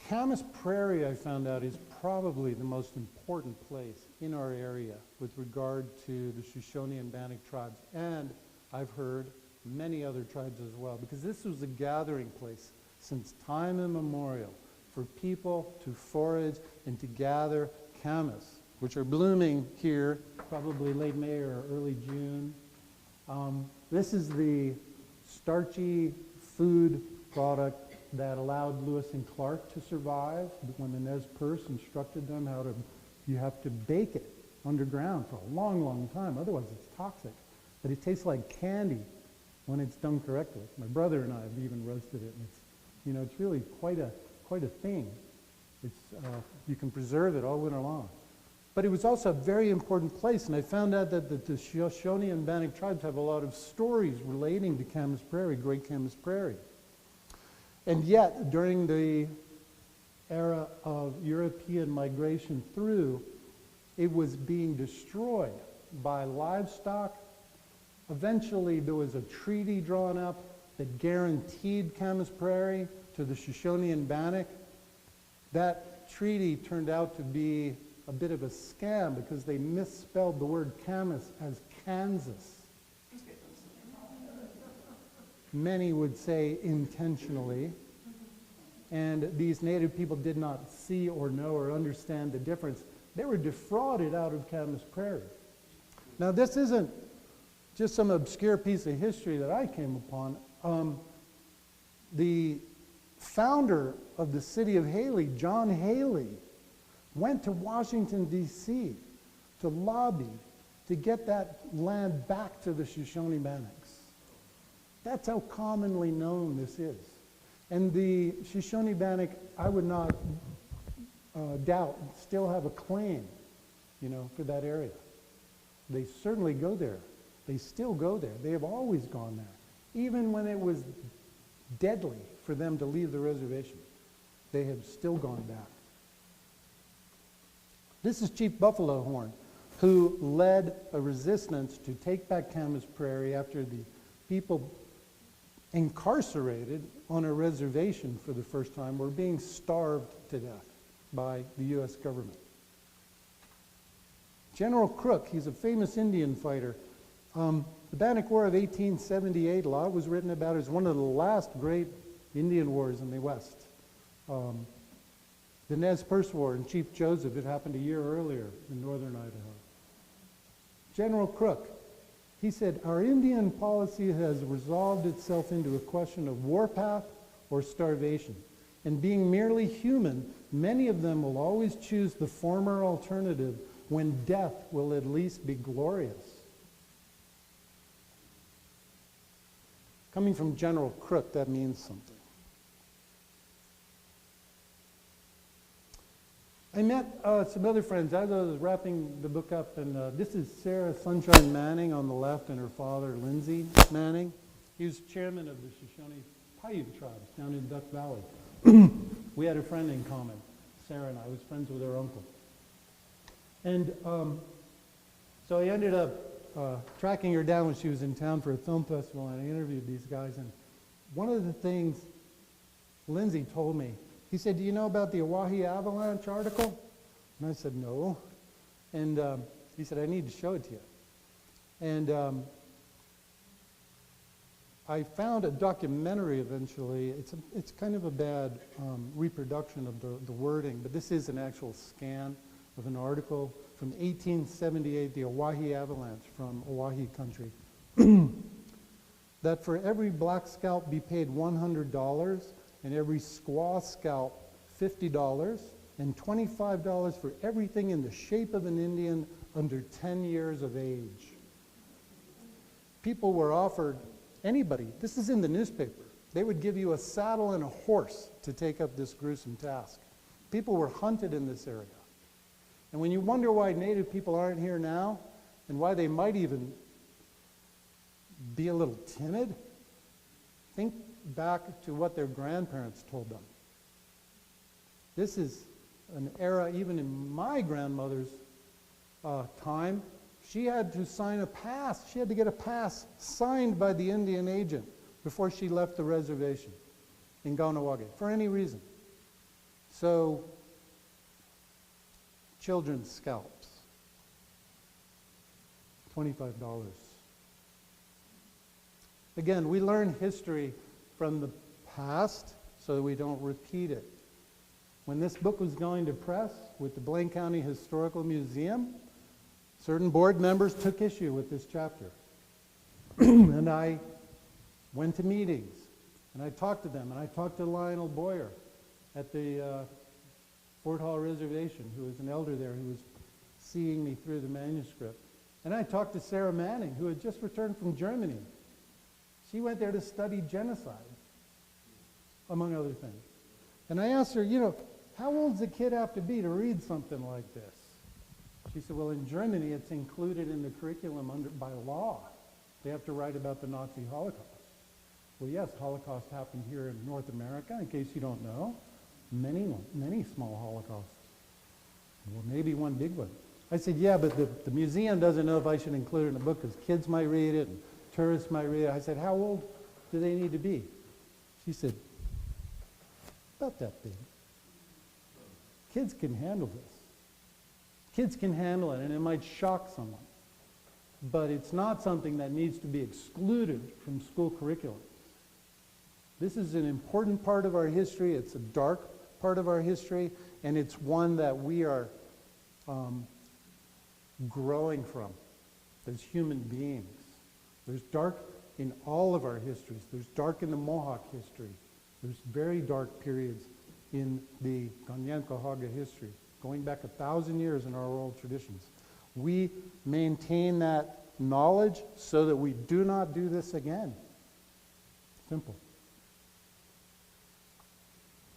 Camas Prairie, I found out, is probably the most important place in our area with regard to the Shoshone and Bannock tribes, and I've heard many other tribes as well, because this was a gathering place since time immemorial for people to forage and to gather camas, which are blooming here, probably late May or early June. This is the starchy food product that allowed Lewis and Clark to survive when the Nez Perce instructed them how to, you have to bake it underground for a long, long time, otherwise it's toxic. But it tastes like candy when it's done correctly. My brother and I have even roasted it, and it's, it's really quite a thing. It's, you can preserve it all winter long. But it was also a very important place, and I found out that the Shoshone and Bannock tribes have a lot of stories relating to Camas Prairie, Great Camas Prairie. And yet, during the era of European migration through, it was being destroyed by livestock. Eventually, there was a treaty drawn up that guaranteed Camas Prairie to the Shoshone and Bannock. That treaty turned out to be a bit of a scam because they misspelled the word Camas as Kansas. Many would say intentionally. And these native people did not see or know or understand the difference. They were defrauded out of Camas Prairie. Now, this isn't just some obscure piece of history that I came upon. The founder of the city of Haley, John Haley, went to Washington, D.C. to lobby to get that land back to the Shoshone-Bannocks. That's how commonly known this is. And the Shoshone-Bannock, I would not doubt, still have a claim, for that area. They certainly go there. They still go there. They have always gone there. Even when it was deadly for them to leave the reservation, they have still gone back. This is Chief Buffalo Horn, who led a resistance to take back Camas Prairie after the people incarcerated on a reservation for the first time were being starved to death by the U.S. government. General Crook, he's a famous Indian fighter. The Bannock War of 1878, a lot was written about as one of the last great Indian wars in the West. The Nez Perce War in Chief Joseph, it happened a year earlier in northern Idaho. General Crook, he said, our Indian policy has resolved itself into a question of warpath or starvation. And being merely human, many of them will always choose the former alternative when death will at least be glorious. Coming from General Crook, that means something. I met some other friends as I was wrapping the book up, and this is Sarah Sunshine Manning on the left, and her father, Lindsay Manning. He was chairman of the Shoshone-Paiute tribes down in Duck Valley. We had a friend in common, Sarah and I. was friends with her uncle. And so I ended up tracking her down when she was in town for a film festival, and I interviewed these guys. And one of the things Lindsay told me, he said, do you know about the Oahe Avalanche article? And I said, no. And he said, I need to show it to you. And I found a documentary eventually. It's kind of a bad reproduction of the wording, but this is an actual scan of an article from 1878, the Oahe Avalanche from Oahe country. That for every black scalp be paid $100, and every squaw scalp $50, and $25 for everything in the shape of an Indian under 10 years of age. People were offered, anybody, this is in the newspaper, they would give you a saddle and a horse to take up this gruesome task. People were hunted in this area. And when you wonder why Native people aren't here now, and why they might even be a little timid, think back to what their grandparents told them. This is an era, even in my grandmother's time, she had to sign a pass. She had to get a pass signed by the Indian agent before she left the reservation in Kahnawake, for any reason. So, children's scalps, $25. Again, we learn history from the past so that we don't repeat it. When this book was going to press with the Blaine County Historical Museum, certain board members took issue with this chapter. And I went to meetings, and I talked to them, and I talked to Lionel Boyer at the Fort Hall Reservation, who was an elder there who was seeing me through the manuscript. And I talked to Sarah Manning, who had just returned from Germany. She went there to study genocide, among other things. And I asked her, how old does a kid have to be to read something like this? She said, well, in Germany, it's included in the curriculum by law. They have to write about the Nazi Holocaust. Well, yes, Holocaust happened here in North America, in case you don't know. Many small Holocausts. Well, maybe one big one. I said, yeah, but the museum doesn't know if I should include it in the book because kids might read it and tourists might read it. I said, how old do they need to be? She said, about that big. Kids can handle this. Kids can handle it, and it might shock someone. But it's not something that needs to be excluded from school curriculum. This is an important part of our history. It's a dark part of our history, and it's one that we are growing from as human beings. There's dark in all of our histories. There's dark in the Mohawk history. There's very dark periods in the Ganyankahaga history, going back 1,000 years in our oral traditions. We maintain that knowledge so that we do not do this again. Simple.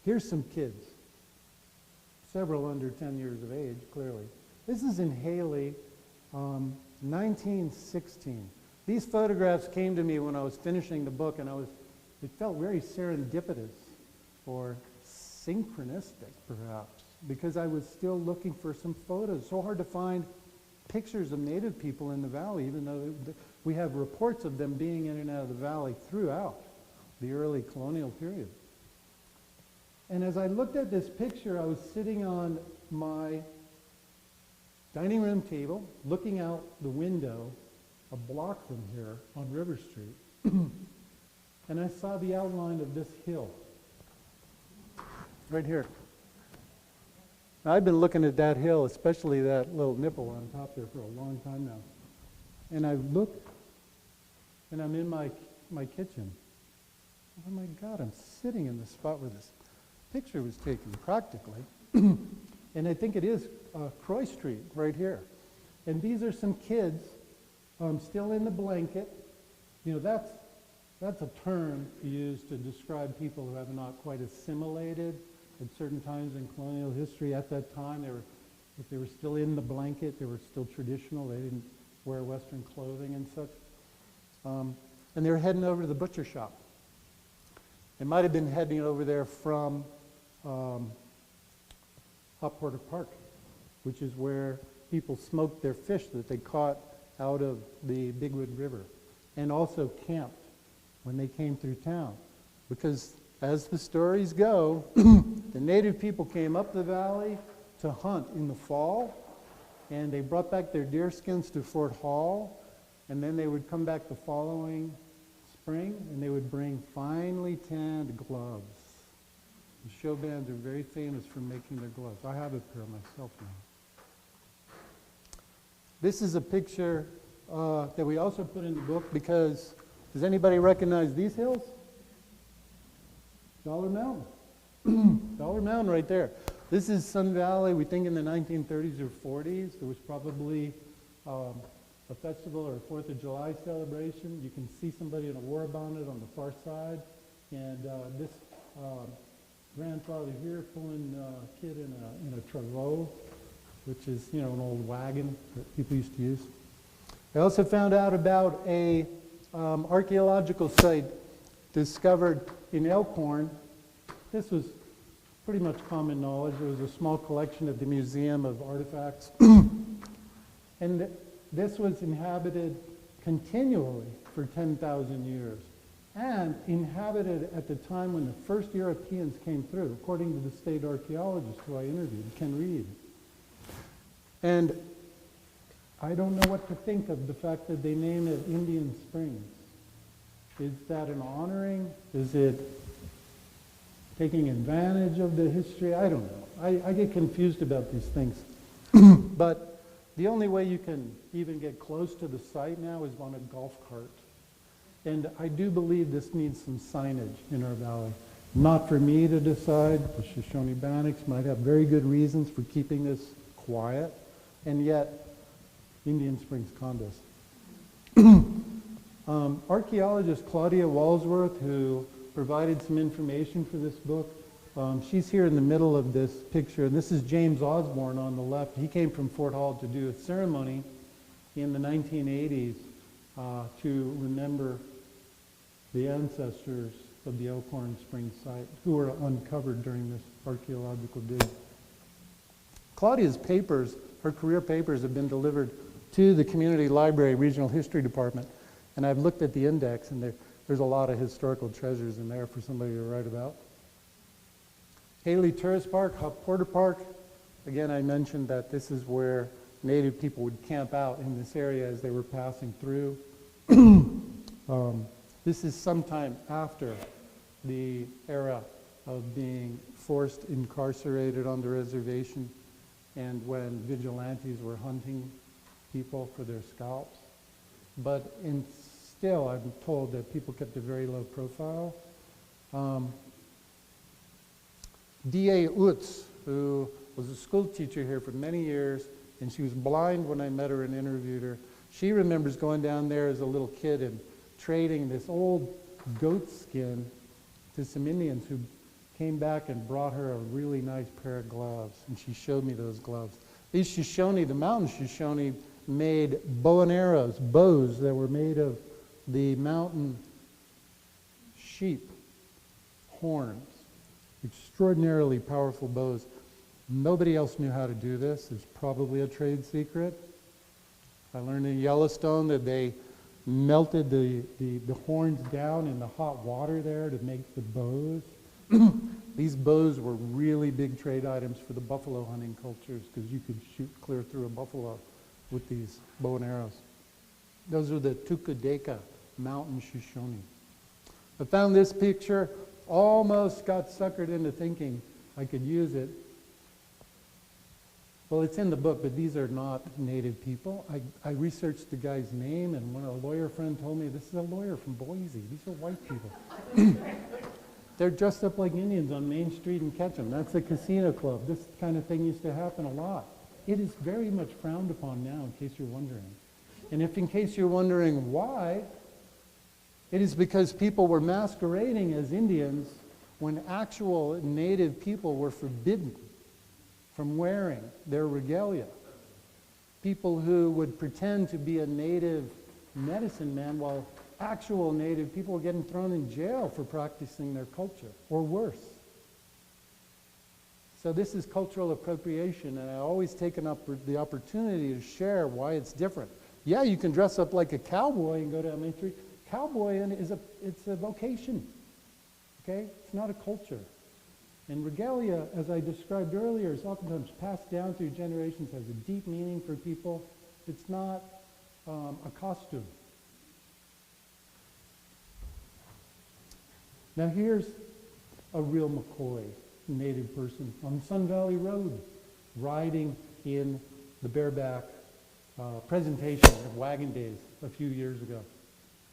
Here's some kids, several under 10 years of age, clearly. This is in Haley, 1916. These photographs came to me when I was finishing the book, and it felt very serendipitous or synchronistic, perhaps, because I was still looking for some photos. So hard to find pictures of Native people in the valley, even though we have reports of them being in and out of the valley throughout the early colonial period. And as I looked at this picture, I was sitting on my dining room table, looking out the window a block from here on River Street, and I saw the outline of this hill right here. Now, I've been looking at that hill, especially that little nipple on top there, for a long time now. And I look, and I'm in my kitchen. Oh my God, I'm sitting in the spot where this picture was taken, practically. And I think it is Croy Street right here. And these are some kids still in the blanket. You know, that's a term used to describe people who have not quite assimilated at certain times in colonial history. At that time, if they were still in the blanket, they were still traditional. They didn't wear Western clothing and such. And they were heading over to the butcher shop. They might have been heading over there from Hot Porter Park, which is where people smoked their fish that they caught out of the Bigwood River, and also camped when they came through town. Because as the stories go, the Native people came up the valley to hunt in the fall, and they brought back their deer skins to Fort Hall, and then they would come back the following spring, and they would bring finely tanned gloves. The show bands are very famous for making their gloves. I have a pair myself now. This is a picture that we also put in the book because, does anybody recognize these hills? Dollar Mountain. Dollar Mountain right there. This is Sun Valley, we think in the 1930s or 40s. There was probably a festival or a 4th of July celebration. You can see somebody in a war bonnet on the far side. And this grandfather here pulling a kid in a travaux, which is, you know, an old wagon that people used to use. I also found out about a archaeological site discovered in Elkhorn. This was pretty much common knowledge. There was a small collection at the Museum of Artifacts. And this was inhabited continually for 10,000 years, and inhabited at the time when the first Europeans came through, according to the state archaeologist who I interviewed, Ken Reed. And I don't know what to think of the fact that they name it Indian Springs. Is that an honoring? Is it taking advantage of the history? I don't know. I get confused about these things. But the only way you can even get close to the site now is on a golf cart. And I do believe this needs some signage in our valley. Not for me to decide. The Shoshone-Bannocks might have very good reasons for keeping this quiet, and yet Indian Springs condos. Archaeologist Claudia Walsworth, who provided some information for this book, She's here in the middle of this picture, and this is James Osborne on the left. He came from Fort Hall to do a ceremony in the 1980s to remember the ancestors of the Elkhorn Spring site who were uncovered during this archaeological dig. Claudia's papers, her career papers, have been delivered to the Community Library Regional History Department, and I've looked at the index, and there's a lot of historical treasures in there for somebody to write about. Haley Tourist Park, Huff Porter Park. Again, I mentioned that this is where Native people would camp out in this area as they were passing through. This is sometime after the era of being forced incarcerated on the reservation and when vigilantes were hunting people for their scalps. But still, I'm told that people kept a very low profile. D.A. Utz, who was a school teacher here for many years, and she was blind when I met her and interviewed her. She remembers going down there as a little kid and trading this old goat skin to some Indians who came back and brought her a really nice pair of gloves, and she showed me those gloves. These Shoshone, the mountain Shoshone, made bow and arrows, bows that were made of the mountain sheep horns. Extraordinarily powerful bows. Nobody else knew how to do this. It's probably a trade secret. I learned in Yellowstone that they melted the horns down in the hot water there to make the bows. These bows were really big trade items for the buffalo hunting cultures because you could shoot clear through a buffalo with these bow and arrows. Those are the Tukadeka mountain Shoshone. I found this picture, almost got suckered into thinking I could use it. Well, it's in the book, but these are not Native people. I researched the guy's name, and when a lawyer friend told me, this is a lawyer from Boise. These are white people. They're dressed up like Indians on Main Street in Ketchum. That's a casino club. This kind of thing used to happen a lot. It is very much frowned upon now, in case you're wondering. And if in case you're wondering why, it is because people were masquerading as Indians when actual Native people were forbidden from wearing their regalia. People who would pretend to be a Native medicine man while actual Native people were getting thrown in jail for practicing their culture, or worse. So this is cultural appropriation, and I always taken up the opportunity to share why it's different. Yeah, you can dress up like a cowboy and go down Main Street. Cowboying it's a vocation, okay? It's not a culture. And regalia, as I described earlier, is oftentimes passed down through generations, has a deep meaning for people. It's not a costume. Now here's a real McCoy Native person on Sun Valley Road, riding in the bareback presentation of Wagon Days a few years ago.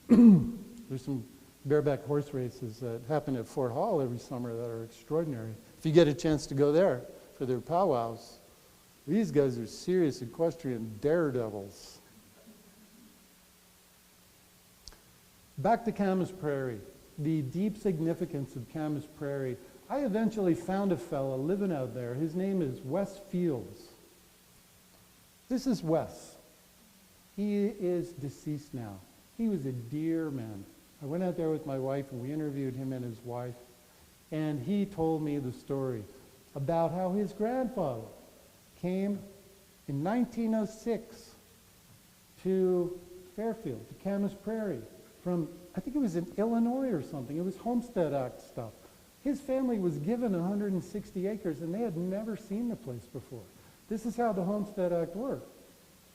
There's some bareback horse races that happen at Fort Hall every summer that are extraordinary. If you get a chance to go there for their powwows, these guys are serious equestrian daredevils. Back to Camas Prairie, the deep significance of Camas Prairie. I eventually found a fellow living out there. His name is Wes Fields. This is Wes. He is deceased now. He was a dear man. I went out there with my wife and we interviewed him and his wife, and he told me the story about how his grandfather came in 1906 to Fairfield, to Camas Prairie, from, I think it was in Illinois or something. It was Homestead Act stuff. His family was given 160 acres and they had never seen the place before. This is how the Homestead Act worked.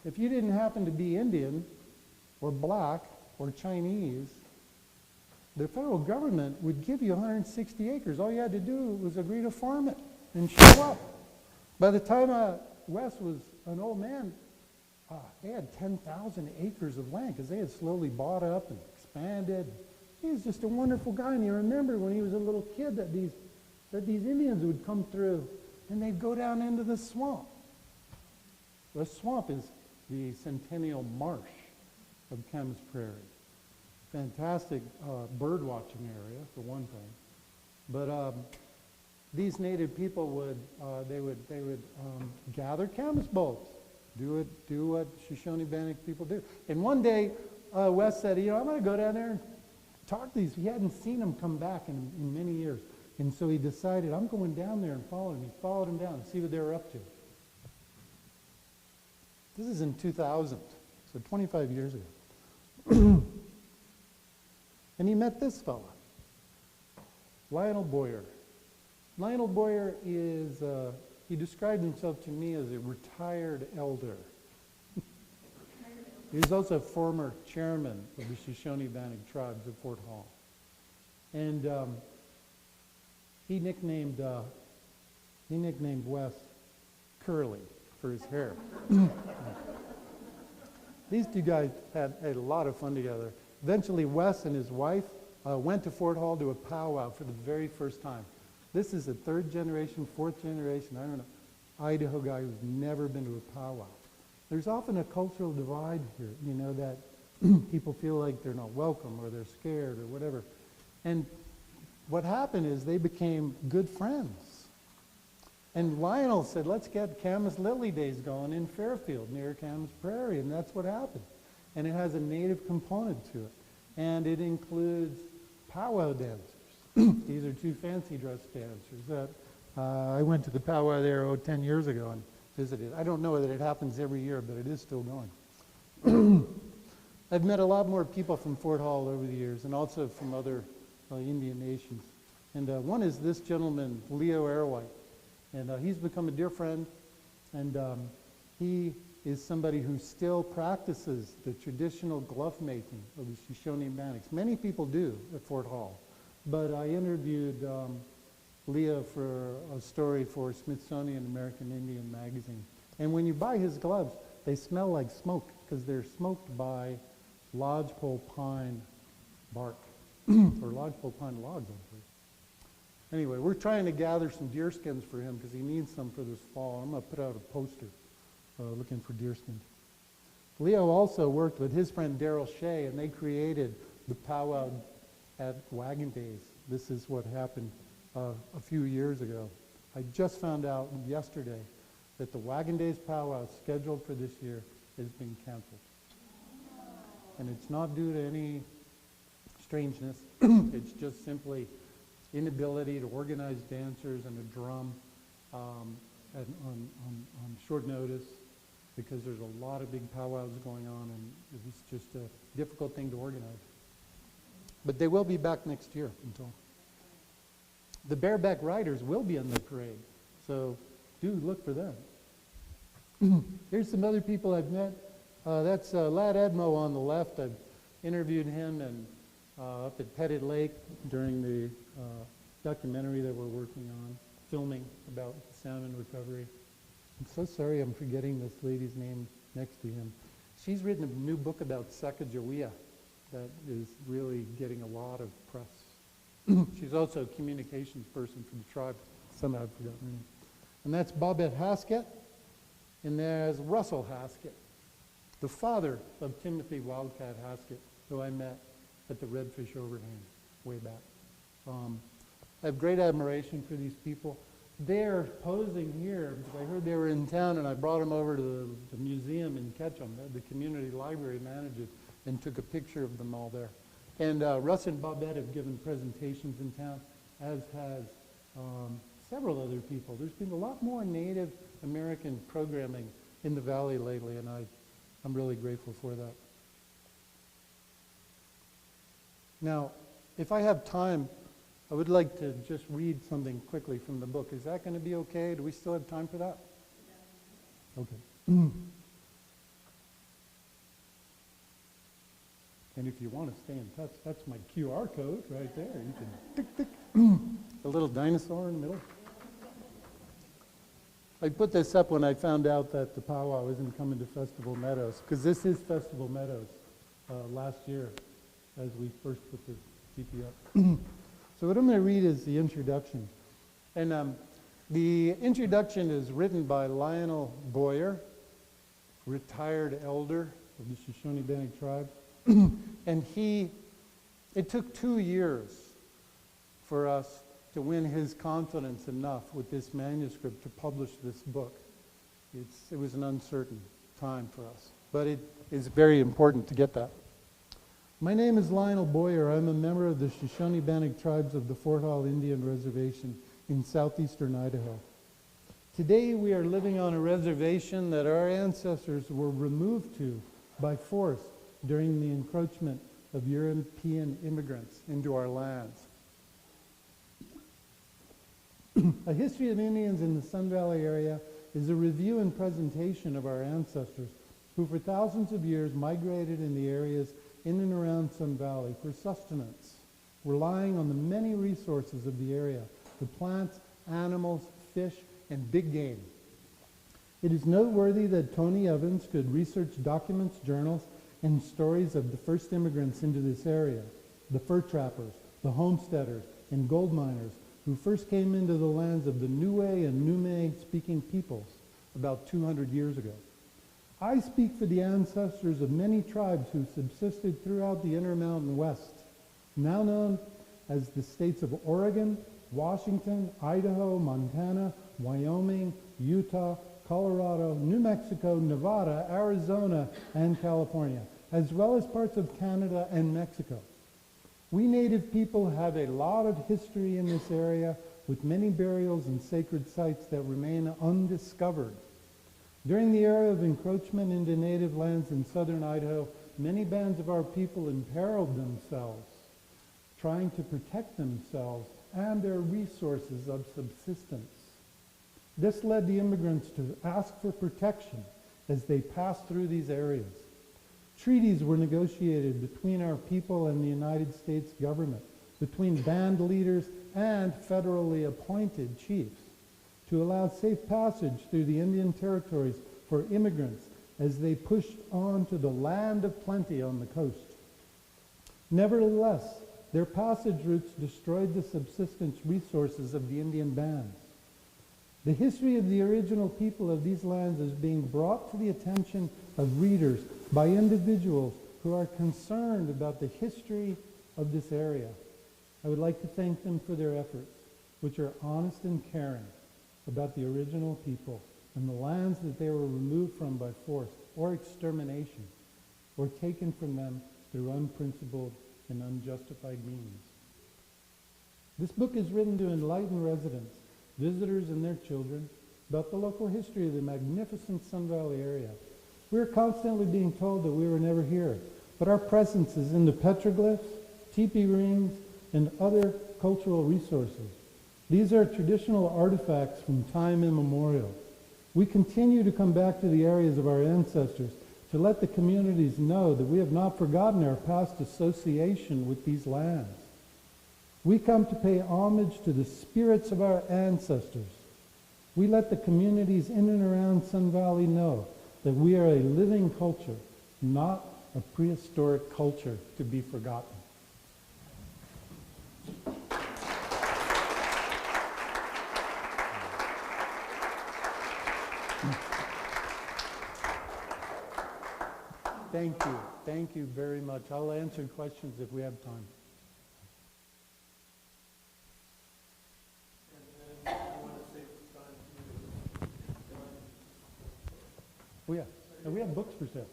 If you didn't happen to be Indian or black or Chinese, the federal government would give you 160 acres. All you had to do was agree to farm it and show up. By the time Wes was an old man, they had 10,000 acres of land because they had slowly bought up and expanded. He was just a wonderful guy, and he remembered when he was a little kid that these Indians would come through and they'd go down into the swamp. The swamp is the Centennial Marsh of Camas Prairie. Fantastic bird watching area, for one thing. But these native people would gather camas bolts, do what Shoshone-Bannock people do. And one day, Wes said, I'm going to go down there and talk to these. He hadn't seen them come back in many years. And so he decided, I'm going down there and following him. He followed them down and see what they were up to. This is in 2000, so 25 years ago. And he met this fella, Lionel Boyer. Lionel Boyer is, he described himself to me as a retired elder. He was also a former chairman of the Shoshone-Bannock tribes at Fort Hall. And he nicknamed Wes Curly for his hair. These two guys had a lot of fun together. Eventually, Wes and his wife went to Fort Hall to a powwow for the very first time. This is a third generation, fourth generation, I don't know, Idaho guy who's never been to a powwow. There's often a cultural divide here, that people feel like they're not welcome or they're scared or whatever. And what happened is they became good friends. And Lionel said, let's get Camas Lily Days going in Fairfield near Camas Prairie, and that's what happened. And it has a native component to it. And it includes powwow dancers. These are two fancy dress dancers that I went to the powwow there 10 years ago and visited. I don't know that it happens every year, but it is still going. I've met a lot more people from Fort Hall over the years and also from other Indian nations. And one is this gentleman, Leo Airwhite. And he's become a dear friend. And he is somebody who still practices the traditional glove making of the Shoshone-Bannocks. Many people do at Fort Hall. But I interviewed Leo for a story for Smithsonian American Indian magazine. And when you buy his gloves, they smell like smoke because they're smoked by lodgepole pine bark, or lodgepole pine logs, I believe. Anyway, we're trying to gather some deer skins for him because he needs some for this fall. I'm going to put out a poster looking for deer skins. Leo also worked with his friend Daryl Shea, and they created the powwow at Wagon Days. This is what happened a few years ago. I just found out yesterday that the Wagon Days powwow scheduled for this year has been canceled. And it's not due to any strangeness. It's just simply inability to organize dancers and a drum on short notice because there's a lot of big powwows going on and it's just a difficult thing to organize. But they will be back next year, I'm told. The bareback riders will be on the parade, so do look for them. Here's some other people I've met. That's Lad Edmo on the left. I've interviewed him and up at Pettit Lake during the documentary that we're working on, filming about salmon recovery. I'm so sorry I'm forgetting this lady's name next to him. She's written a new book about Sacagawea that is really getting a lot of press. She's also a communications person for the tribe. Somehow I've forgotten her name. And that's Bobette Haskett. And there's Russell Haskett, the father of Timothy Wildcat Haskett, who I met at the Redfish Overhang way back. I have great admiration for these people. They're posing here because I heard they were in town and I brought them over to the museum in Ketchum. The community library manager, and took a picture of them all there. And Russ and Bobette have given presentations in town, as has several other people. There's been a lot more Native American programming in the valley lately, and I'm really grateful for that. Now, if I have time, I would like to just read something quickly from the book. Is that going to be okay? Do we still have time for that? Okay. And if you want to stay in touch, that's my QR code right there. You can tick, tick. A little dinosaur in the middle. I put this up when I found out that the powwow isn't coming to Festival Meadows, because this is Festival Meadows last year as we first put the TP up. So what I'm going to read is the introduction. And the introduction is written by Lionel Boyer, retired elder of the Shoshone-Bannock tribe. And it took 2 years for us to win his confidence enough with this manuscript to publish this book. It was an uncertain time for us, but it is very important to get that. My name is Lionel Boyer. I'm a member of the Shoshone-Bannock tribes of the Fort Hall Indian Reservation in southeastern Idaho. Today we are living on a reservation that our ancestors were removed to by force during the encroachment of European immigrants into our lands. A History of Indians in the Sun Valley area is a review and presentation of our ancestors who for thousands of years migrated in the areas in and around Sun Valley for sustenance, relying on the many resources of the area, the plants, animals, fish, and big game. It is noteworthy that Tony Evans could research documents, journals, and stories of the first immigrants into this area, the fur trappers, the homesteaders, and gold miners who first came into the lands of the Niue and Nume-speaking peoples about 200 years ago. I speak for the ancestors of many tribes who subsisted throughout the Intermountain West, now known as the states of Oregon, Washington, Idaho, Montana, Wyoming, Utah, Colorado, New Mexico, Nevada, Arizona, and California, as well as parts of Canada and Mexico. We Native people have a lot of history in this area with many burials and sacred sites that remain undiscovered. During the era of encroachment into native lands in southern Idaho, many bands of our people imperiled themselves, trying to protect themselves and their resources of subsistence. This led the immigrants to ask for protection as they passed through these areas. Treaties were negotiated between our people and the United States government, between band leaders and federally appointed chiefs, to allow safe passage through the Indian territories for immigrants as they pushed on to the land of plenty on the coast. Nevertheless, their passage routes destroyed the subsistence resources of the Indian bands. The history of the original people of these lands is being brought to the attention of readers by individuals who are concerned about the history of this area. I would like to thank them for their efforts, which are honest and caring about the original people and the lands that they were removed from by force or extermination, or taken from them through unprincipled and unjustified means. This book is written to enlighten residents, visitors and their children about the local history of the magnificent Sun Valley area. We are constantly being told that we were never here, but our presence is in the petroglyphs, teepee rings, and other cultural resources. These are traditional artifacts from time immemorial. We continue to come back to the areas of our ancestors to let the communities know that we have not forgotten our past association with these lands. We come to pay homage to the spirits of our ancestors. We let the communities in and around Sun Valley know that we are a living culture, not a prehistoric culture to be forgotten. Thank you. Thank you very much. I'll answer questions if we have time. Oh yeah, and we have books for sale.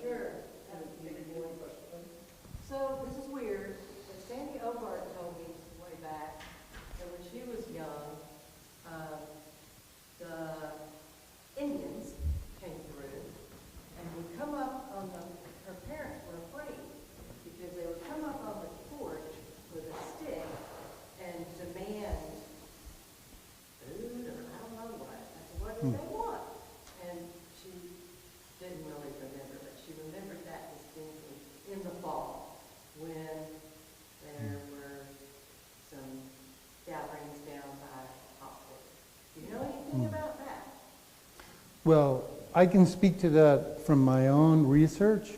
Sure. So this is weird, but Sandy Obart told me way back that when she was young, the Indians came through and would come up on her parents were afraid because they would come up on the porch with a stick and demand food or I don't know what. I said, what do they want? And she didn't really remember, but she remembered that distinctly in the fall when there were some gatherings down by Hopwood. Do you know anything about that? Well, I can speak to that from my own research,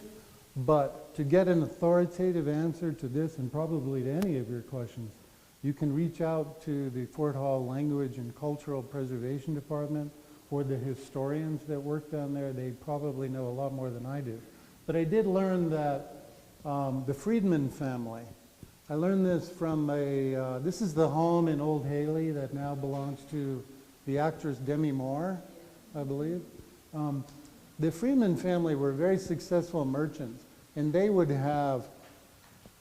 but to get an authoritative answer to this and probably to any of your questions, you can reach out to the Fort Hall Language and Cultural Preservation Department or the historians that work down there. They probably know a lot more than I do. But I did learn that the Friedman family, I learned this from this is the home in Old Haley that now belongs to the actress Demi Moore, I believe. The Friedman family were very successful merchants, and they would have,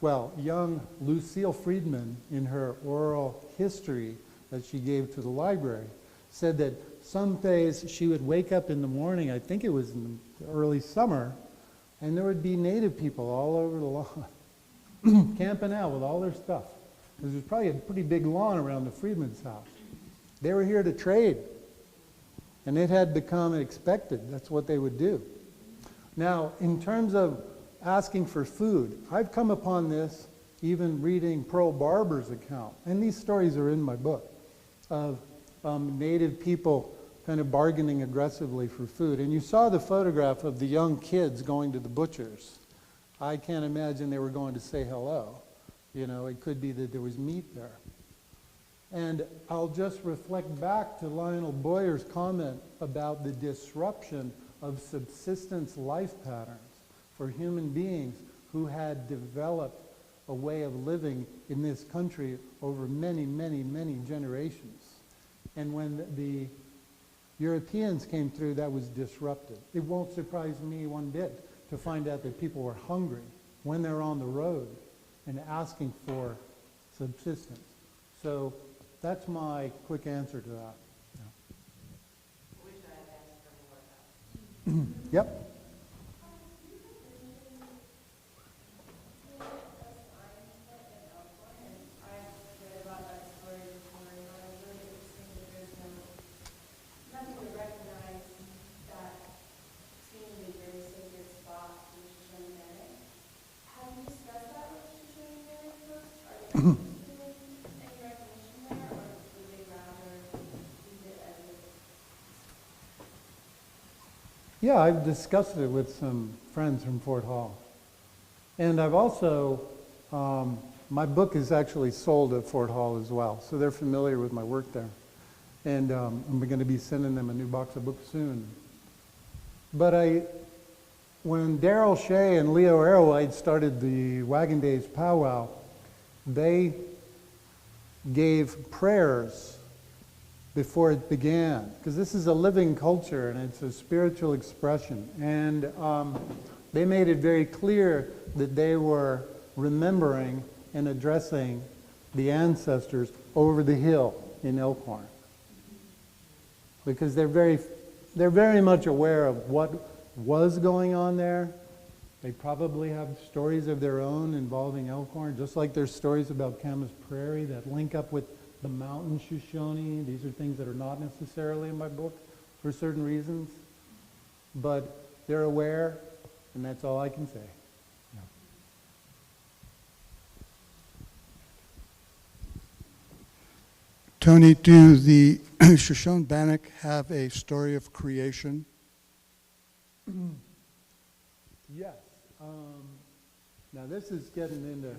well, young Lucille Friedman, in her oral history that she gave to the library, said that some days she would wake up in the morning, I think it was in the early summer, and there would be native people all over the lawn, camping out with all their stuff. There was probably a pretty big lawn around the Friedman's house. They were here to trade, and it had become expected. That's what they would do. Now, in terms of asking for food, I've come upon this even reading Pearl Barber's account, and these stories are in my book, of native people kind of bargaining aggressively for food. And you saw the photograph of the young kids going to the butcher's. I can't imagine they were going to say hello. You know, it could be that there was meat there. And I'll just reflect back to Lionel Boyer's comment about the disruption of subsistence life patterns for human beings who had developed a way of living in this country over many, many, many generations. And when the Europeans came through, that was disrupted. It won't surprise me one bit to find out that people were hungry when they're on the road and asking for subsistence. So that's my quick answer to that. I wish I had asked for more help. Yep. Yeah, I've discussed it with some friends from Fort Hall. And I've also, my book is actually sold at Fort Hall as well, so they're familiar with my work there. And I'm going to be sending them a new box of books soon. But when Daryl Shea and Leo Arrowite started the Wagon Days powwow, they gave prayers before it began, because this is a living culture and it's a spiritual expression. And they made it very clear that they were remembering and addressing the ancestors over the hill in Elkhorn, because they're very much aware of what was going on there. They probably have stories of their own involving Elkhorn, just like there's stories about Camas Prairie that link up with the mountain Shoshone. These are things that are not necessarily in my book for certain reasons, but they're aware, and that's all I can say. Yeah. Tony, do the Shoshone-Bannock have a story of creation? Yes. Now this is getting into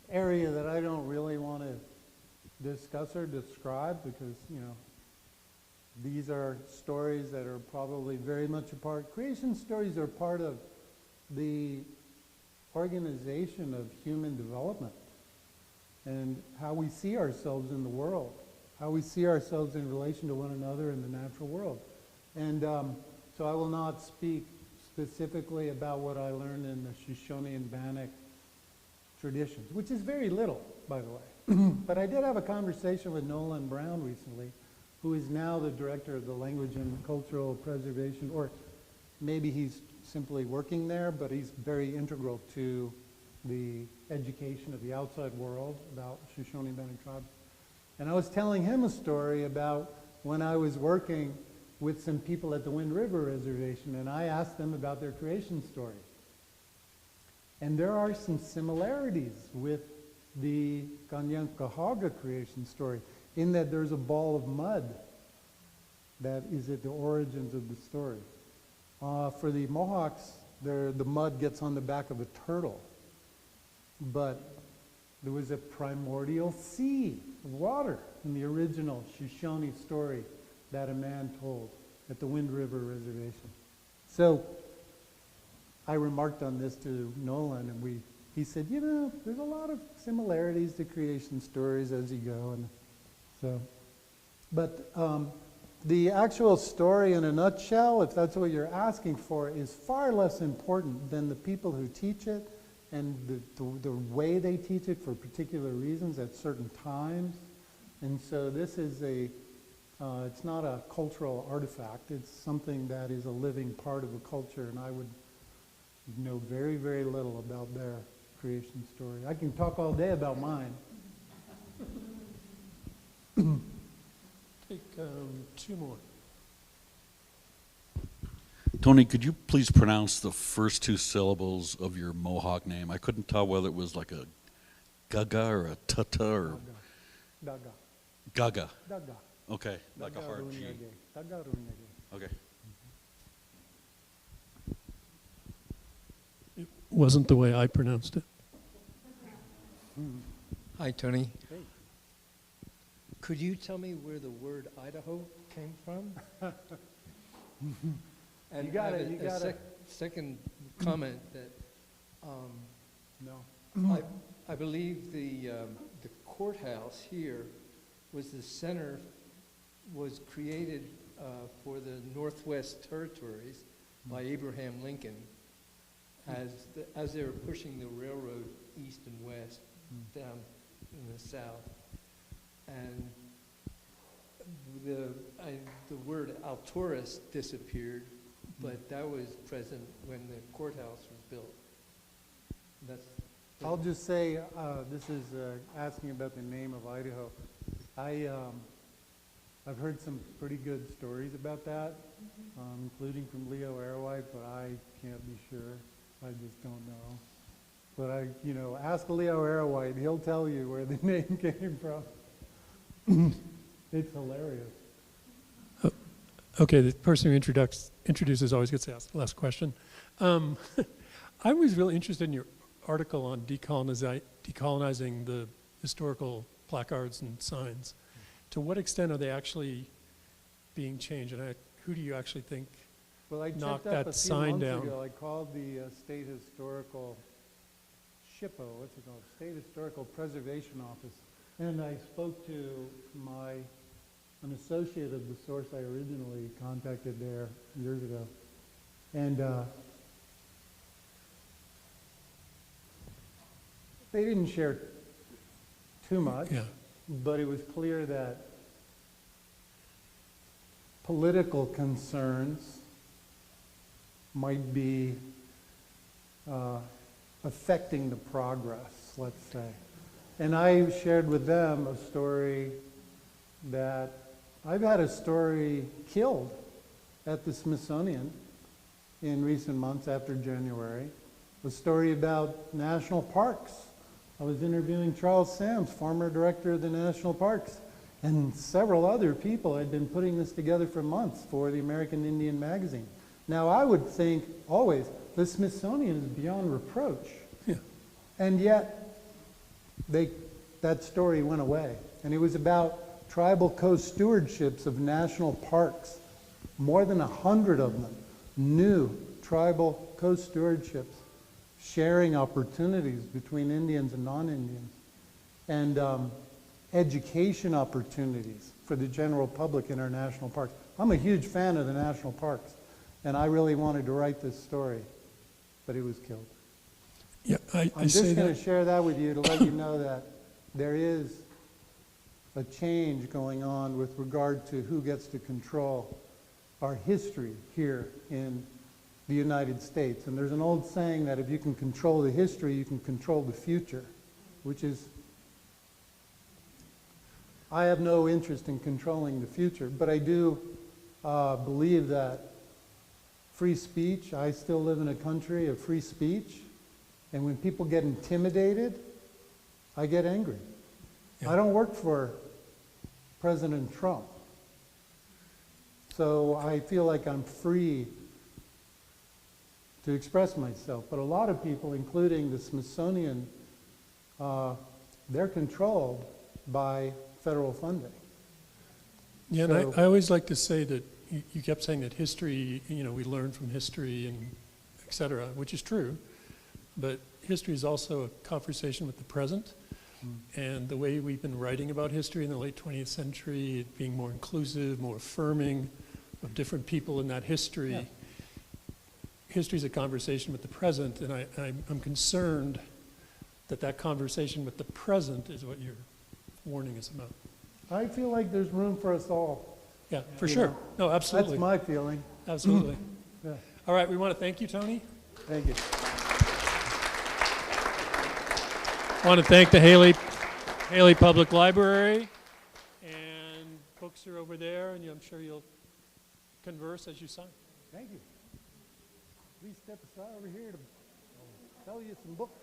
area that I don't really want to discuss or describe, because, you know, these are stories that are probably very much a part. Creation stories are part of the organization of human development and how we see ourselves in the world, how we see ourselves in relation to one another in the natural world. And so I will not speak specifically about what I learned in the Shoshone and Bannock traditions, which is very little, by the way. But I did have a conversation with Nolan Brown recently, who is now the director of the Language and Cultural Preservation, or maybe he's simply working there, but he's very integral to the education of the outside world about Shoshone-Bannock tribes. And I was telling him a story about when I was working with some people at the Wind River Reservation, and I asked them about their creation story. And there are some similarities with the Kanyankahaga creation story, in that there's a ball of mud that is at the origins of the story. For the Mohawks, the mud gets on the back of a turtle. But there was a primordial sea of water in the original Shoshone story that a man told at the Wind River Reservation. So I remarked on this to Nolan, and he said, you know, there's a lot of similarities to creation stories as you go, and so. But the actual story in a nutshell, if that's what you're asking for, is far less important than the people who teach it and the way they teach it for particular reasons at certain times. And so this is it's not a cultural artifact. It's something that is a living part of a culture, and I would know very, very little about their creation story. I can talk all day about mine. Take two more. Tony, could you please pronounce the first two syllables of your Mohawk name? I couldn't tell whether it was like a gaga or a tata or Daga. gaga. Daga. Okay, like a hard G. Daga Runyage. Okay. It wasn't the way I pronounced it. Hi, Tony. Hey. Could you tell me where the word Idaho came from? And You got I have it, you got it. Second comment that No. I believe the courthouse here was the center, was created for the Northwest Territories by Abraham Lincoln as they were pushing the railroad east and west down in the south. And the word Alturas disappeared, but that was present when the courthouse was built. I'll just say, this is asking about the name of Idaho. I've heard some pretty good stories about that, including from Leo Arrowite, but I can't be sure. I just don't know. But ask Leo Arrowite, he'll tell you where the name came from. It's hilarious. Okay, the person who introduces always gets asked the last question. I was really interested in your article on decolonizing the historical placards and signs. To what extent are they actually being changed? And who do you actually think Well, I knocked checked up that a few sign months down? ago. I called the State Historical SHPO, what's it called? State Historical Preservation Office. And I spoke to an associate of the source I originally contacted there years ago. And they didn't share too much, Yeah. but it was clear that political concerns might be affecting the progress, let's say. And I shared with them a story that I've had a story killed at the Smithsonian in recent months after January, a story about national parks. I was interviewing Charles Sams, former director of the national parks, and several other people had been putting this together for months for the American Indian magazine. Now, I would think always the Smithsonian is beyond reproach. Yeah. And yet, that story went away. And it was about tribal co-stewardships of national parks. More than 100 of them, new tribal co-stewardships, sharing opportunities between Indians and non-Indians, and education opportunities for the general public in our national parks. I'm a huge fan of the national parks, and I really wanted to write this story, but it was killed. Yeah, I I'm say just going that. to share that with you to let you know that there is a change going on with regard to who gets to control our history here in the United States. And there's an old saying that if you can control the history, you can control the future, which is, I have no interest in controlling the future, but I do believe that free speech, I still live in a country of free speech, and when people get intimidated, I get angry. Yeah. I don't work for President Trump, so I feel like I'm free to express myself. But a lot of people, including the Smithsonian, they're controlled by federal funding. Yeah, So- and I always like to say that you kept saying that history, we learn from history, and et cetera, which is true. But history is also a conversation with the present. And the way we've been writing about history in the late 20th century, it being more inclusive, more affirming of different people in that history. Yeah. History is a conversation with the present, and I'm concerned that that conversation with the present is what your warning is about. I feel like there's room for us all. Yeah, for You sure. know, No, That's absolutely. my feeling. Absolutely. Yeah. All right, we want to thank you, Tony. Thank you. I want to thank the Haley Public Library, and books are over there, and I'm sure you'll converse as you sign. Thank you. Please step aside over here to sell you some books.